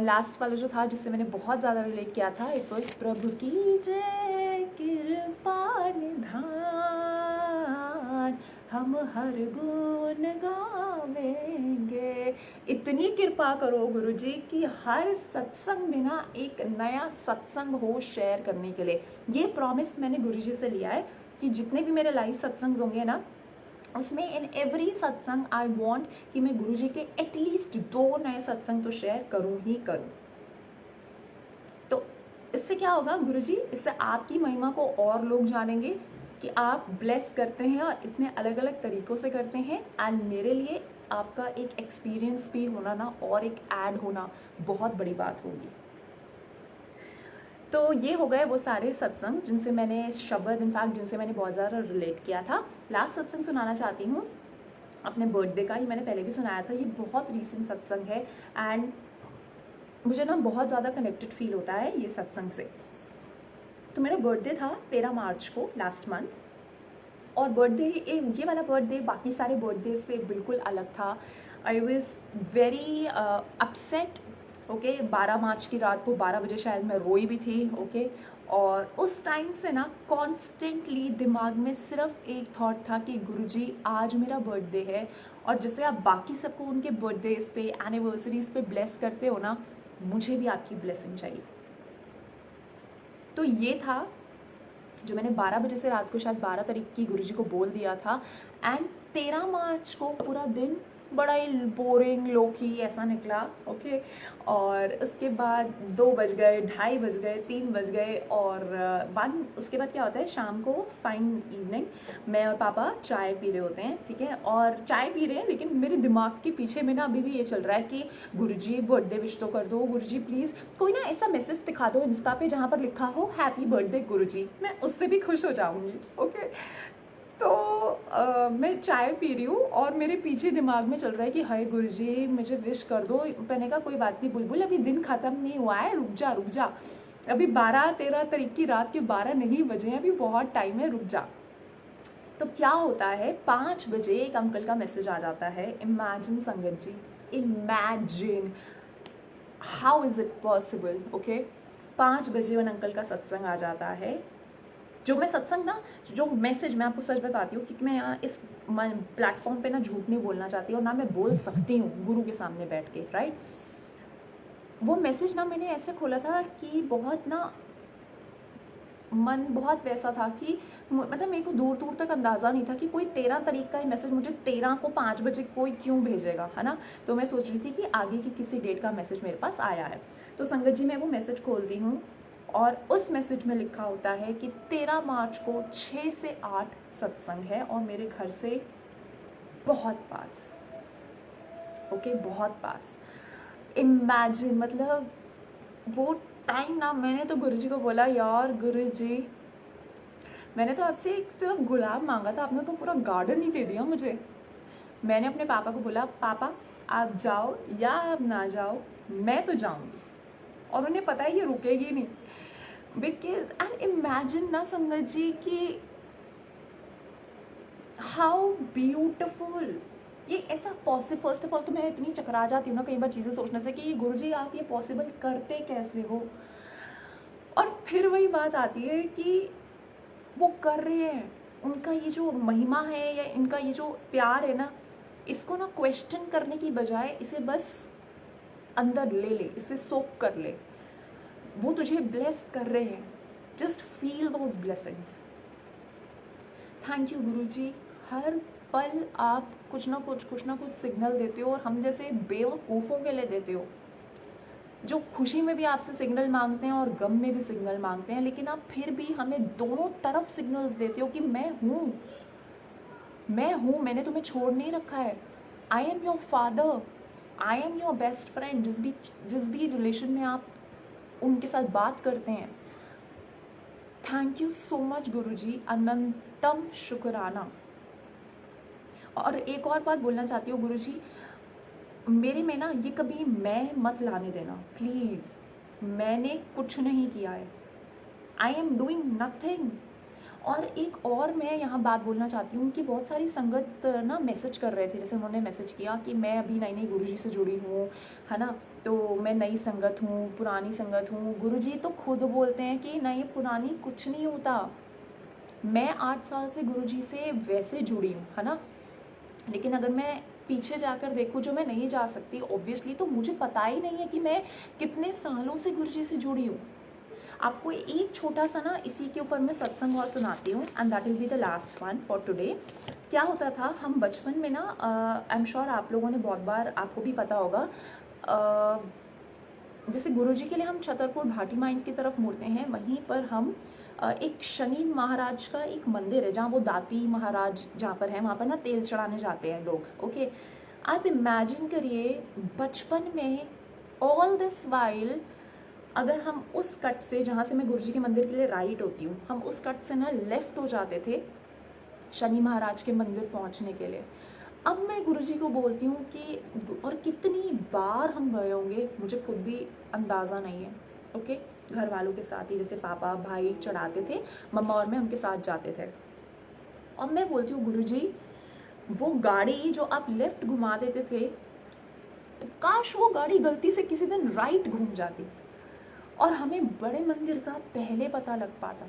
Speaker 1: लास्ट वाला जो था जिससे मैंने बहुत ज़्यादा रिलेट किया था, इट वॉज प्रभु की जय कृपा निधान, हम हर गुण गावेंगे। इतनी कृपा करो गुरुजी कि हर सत्संग में ना एक नया सत्संग हो शेयर करने के लिए। ये प्रॉमिस मैंने गुरुजी से लिया है कि जितने भी मेरे लाइव सत्संग होंगे ना, उसमें इन एवरी सत्संग आई वॉन्ट कि मैं गुरुजी के एटलीस्ट 2 नए सत्संग तो शेयर करूं ही करूं। तो इससे क्या होगा गुरुजी, इससे आपकी महिमा को और लोग जानेंगे कि आप ब्लेस करते हैं और इतने अलग अलग तरीकों से करते हैं। एंड मेरे लिए आपका एक एक्सपीरियंस भी होना ना, और एक ऐड होना बहुत बड़ी बात होगी। तो ये हो गए वो सारे सत्संग जिनसे मैंने शब्द, इनफैक्ट जिनसे मैंने बहुत ज़्यादा रिलेट किया था। लास्ट सत्संग सुनाना चाहती हूँ अपने बर्थडे का। ये मैंने पहले भी सुनाया था, ये बहुत रीसेंट सत्संग है एंड मुझे ना बहुत ज़्यादा कनेक्टेड फील होता है ये सत्संग से। तो मेरा बर्थडे था 13 मार्च को, लास्ट मंथ। और बर्थडे, ये वाला बर्थडे बाकी सारे बर्थडे से बिल्कुल अलग था। I was very upset. Okay, 12 मार्च की रात को 12 बजे शायद मैं रोई भी थी। ओके, और उस टाइम से ना कॉन्स्टेंटली दिमाग में सिर्फ एक थॉट था कि गुरुजी आज मेरा बर्थडे है, और जैसे आप बाकी सबको उनके बर्थडेज पे, एनिवर्सरीज पे ब्लेस करते हो ना, मुझे भी आपकी ब्लेसिंग चाहिए। तो ये था जो मैंने 12 बजे से रात को शायद 12 तारीख की गुरुजी को बोल दिया था। एंड 13 मार्च को पूरा दिन बड़ा ही बोरिंग लोकी ऐसा निकला। ओके, और उसके बाद 2 बज गए, 2:30 बज गए, 3 बज गए, और उसके बाद क्या होता है, शाम को फाइन इवनिंग मैं और पापा चाय पी रहे होते हैं। ठीक है, और चाय पी रहे हैं लेकिन मेरे दिमाग के पीछे में ना अभी भी ये चल रहा है कि गुरुजी बर्थडे विश तो कर दो, गुरुजी प्लीज़ कोई ना ऐसा मैसेज दिखा दो इंस्टा पे जहाँ पर लिखा हो हैप्पी बर्थडे गुरुजी, मैं उससे भी खुश हो जाऊँगी। ओके, तो मैं चाय पी रही हूँ और मेरे पीछे दिमाग में चल रहा है कि हाय गुरुजी मुझे विश कर दो। मैंने कहा कोई बात नहीं बुलबुल, अभी दिन ख़त्म नहीं हुआ है, रुक जा, अभी 12-13 तारीख की रात के 12 नहीं बजे हैं, अभी बहुत टाइम है, रुक जा। तो क्या होता है, 5 बजे एक अंकल का मैसेज आ जाता है। इमेजिन संगत जी, imagine how is it possible. Okay, 5 बजे उन अंकल का सत्संग आ जाता है। जो मैं सत्संग ना, जो मैसेज, मैं आपको सच बताती हूँ क्योंकि मैं यहाँ इस प्लेटफॉर्म पे ना झूठ नहीं बोलना चाहती और ना मैं बोल सकती हूँ गुरु के सामने बैठ के, राइट। वो मैसेज ना मैंने ऐसे खोला था कि बहुत ना मन बहुत वैसा था कि मतलब मेरे को दूर दूर तक अंदाज़ा नहीं था कि कोई 13 तारीख का मैसेज मुझे 13 को 5 बजे कोई क्यों भेजेगा, है ना। तो मैं सोच रही थी कि आगे की किसी डेट का मैसेज मेरे पास आया है। तो संगत जी मैं वो मैसेज खोलती हूँ और उस मैसेज में लिखा होता है कि 13 मार्च को 6 से 8 सत्संग है और मेरे घर से बहुत पास। ओके, बहुत पास। इमेजिन, मतलब वो टाइम ना, मैंने तो गुरुजी को बोला, यार गुरुजी मैंने तो आपसे एक सिर्फ गुलाब मांगा था, आपने तो पूरा गार्डन ही दे दिया मुझे। मैंने अपने पापा को बोला, पापा आप जाओ या आप ना जाओ, मैं तो जाऊंगी। और उन्हें पता है ये रुकेगी नहीं, बिकॉज एंड इमेजिन ना संगत जी कि हाउ ब्यूटिफुल ये ऐसा पॉसिबल। फर्स्ट ऑफ ऑल तो मैं इतनी चकरा जाती हूँ ना कई बार चीज़ें सोचने से कि गुरुजी आप ये पॉसिबल करते कैसे हो। और फिर वही बात आती है कि वो कर रहे हैं, उनका ये जो महिमा है या इनका ये जो प्यार है ना, इसको ना क्वेश्चन करने की बजाय इसे बस अंदर ले ले, इसे सोक कर ले। वो तुझे ब्लेस कर रहे हैं, just feel those blessings. Thank you Guruji, हर पल आप कुछ ना कुछ सिग्नल देते हो और हम जैसे बेवकूफ़ों के लिए देते हो, जो खुशी में भी आपसे सिग्नल मांगते हैं और गम में भी सिग्नल मांगते हैं, लेकिन आप फिर भी हमें दोनों तरफ सिग्नल्स देते हो कि मैं हूँ, मैंने तुम्हें छोड़ नहीं रखा है। I am your father, I am your best friend. जिस भी रिलेशन में आप उनके साथ बात करते हैं। थैंक यू सो मच गुरुजी, अनंतम शुक्राना। और एक और बात बोलना चाहती हूँ गुरुजी, मेरे में ना ये कभी मैं मत लाने देना प्लीज़। मैंने कुछ नहीं किया है, आई एम डूइंग नथिंग। और एक और मैं यहाँ बात बोलना चाहती हूँ कि बहुत सारी संगत ना मैसेज कर रहे थे, जैसे उन्होंने मैसेज किया कि मैं अभी नई गुरुजी से जुड़ी हूँ, है ना, तो मैं नई संगत हूँ, पुरानी संगत हूँ। गुरुजी तो खुद बोलते हैं कि नई पुरानी कुछ नहीं होता। मैं 8 साल से गुरुजी से वैसे जुड़ी हूँ, है ना, लेकिन अगर मैं पीछे जाकर देखूँ जो मैं नहीं जा सकती ऑब्वियसली, तो मुझे पता ही नहीं है कि मैं कितने सालों से गुरुजी से जुड़ी हूँ। आपको एक छोटा सा ना इसी के ऊपर मैं सत्संग और सुनाती हूँ and that will be the last one for today. क्या होता था, हम बचपन में ना, आई एम श्योर आप लोगों ने बहुत बार, आपको भी पता होगा, जैसे गुरुजी के लिए हम छतरपुर भाटी माइंस की तरफ मुड़ते हैं, वहीं पर हम एक शनि महाराज का एक मंदिर है जहाँ वो दाती महाराज जहाँ पर है, वहाँ पर ना तेल चढ़ाने जाते हैं लोग। ओके, आप इमेजिन करिए बचपन में ऑल दिस वाइल, अगर हम उस कट से, जहाँ से मैं गुरुजी के मंदिर के लिए राइट होती हूँ, हम उस कट से ना लेफ्ट हो जाते थे शनि महाराज के मंदिर पहुँचने के लिए। अब मैं गुरुजी को बोलती हूँ कि, और कितनी बार हम गए होंगे मुझे खुद भी अंदाज़ा नहीं है। ओके, घर वालों के साथ ही, जैसे पापा भाई चढ़ाते थे, मम्मा और मैं उनके साथ जाते थे। अब मैं बोलती हूँ गुरुजी, वो गाड़ी जो आप लेफ्ट घुमा देते थे, काश वो गाड़ी गलती से किसी दिन राइट घूम जाती और हमें बड़े मंदिर का पहले पता लग पाता।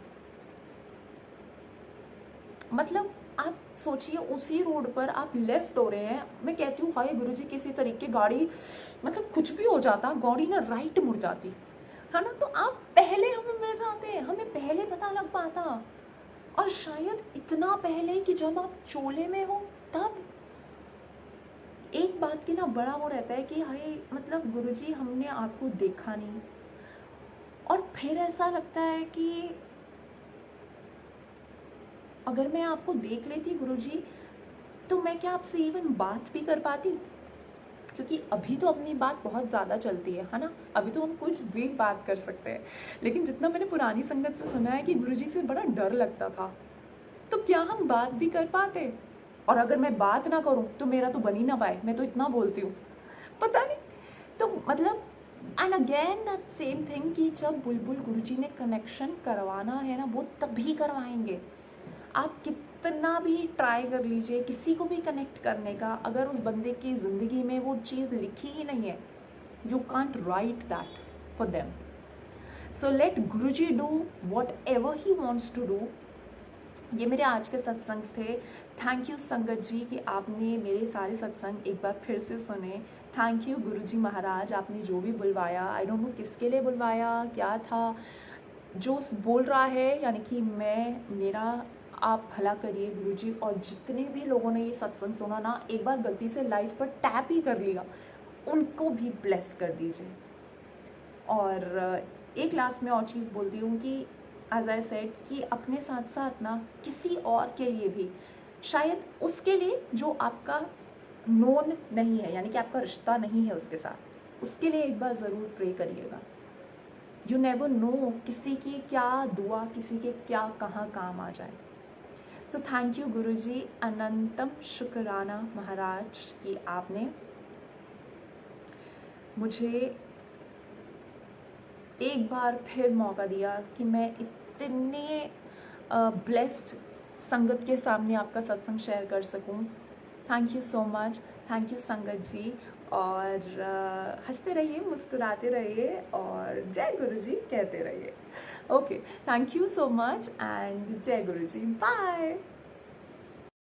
Speaker 1: मतलब आप सोचिए, उसी रोड पर आप लेफ्ट हो रहे हैं, मैं कहती हूँ हाय गुरुजी, किसी तरीके गाड़ी, मतलब कुछ भी हो जाता, गाड़ी ना राइट मुड़ जाती, है ना, तो आप पहले हमें मिल जाते, हमें पहले पता लग पाता। और शायद इतना पहले कि जब आप चोले में हो तब। एक बात की ना बड़ा वो रहता है कि हाय, मतलब गुरुजी हमने आपको देखा नहीं, और फिर ऐसा लगता है कि अगर मैं आपको देख लेती गुरुजी, तो मैं क्या आपसे इवन बात भी कर पाती, क्योंकि अभी तो अपनी बात बहुत ज़्यादा चलती है ना, अभी तो हम कुछ भी बात कर सकते हैं। लेकिन जितना मैंने पुरानी संगत से सुना है कि गुरुजी से बड़ा डर लगता था, तो क्या हम बात भी कर पाते? और अगर मैं बात ना करूं तो मेरा तो बन ही ना पाए, मैं तो इतना बोलती हूँ, पता नहीं। तो मतलब and again that same thing कि जब बुलबुल गुरुजी ने कनेक्शन करवाना है ना, वो तभी करवाएंगे। आप कितना भी ट्राई कर लीजिए किसी को भी कनेक्ट करने का, अगर उस बंदे की ज़िंदगी में वो चीज़ लिखी ही नहीं है, you can't write that for them. So let Guruji do whatever he wants to do. ये मेरे आज के सत्संग थे. थैंक यू संगत जी कि आपने मेरे सारे सत्संग एक बार फिर से सुने. थैंक यू गुरुजी महाराज, आपने जो भी बुलवाया, आई डोंट नो किसके लिए बुलवाया, क्या था. जो बोल रहा है यानी कि मेरा आप भला करिए गुरुजी. और जितने भी लोगों ने ये सत्संग सुना ना, एक बार गलती से लाइव पर टैप ही कर लिया, उनको भी ब्लेस कर दीजिए. और एक लास्ट में और चीज़ बोलती हूँ कि एज आई सेड कि अपने साथ साथ ना किसी और के लिए भी, शायद उसके लिए जो आपका नोन नहीं है, यानी कि आपका रिश्ता नहीं है उसके साथ, उसके लिए एक बार ज़रूर प्रे करिएगा. यू नेवर नो किसी की क्या दुआ किसी के क्या कहाँ काम आ जाए. सो थैंक यू गुरुजी, अनंतम शुक्राना महाराज कि आपने मुझे एक बार फिर मौका दिया कि मैं इतने ब्लेस्ड संगत के सामने आपका सत्संग शेयर कर सकूं. Thank you so much. Thank you संगत जी. और हंसते रहिए, मुस्कुराते रहिए और जय गुरु जी कहते रहिए. Okay, thank you so much and जय गुरु जी. बाय.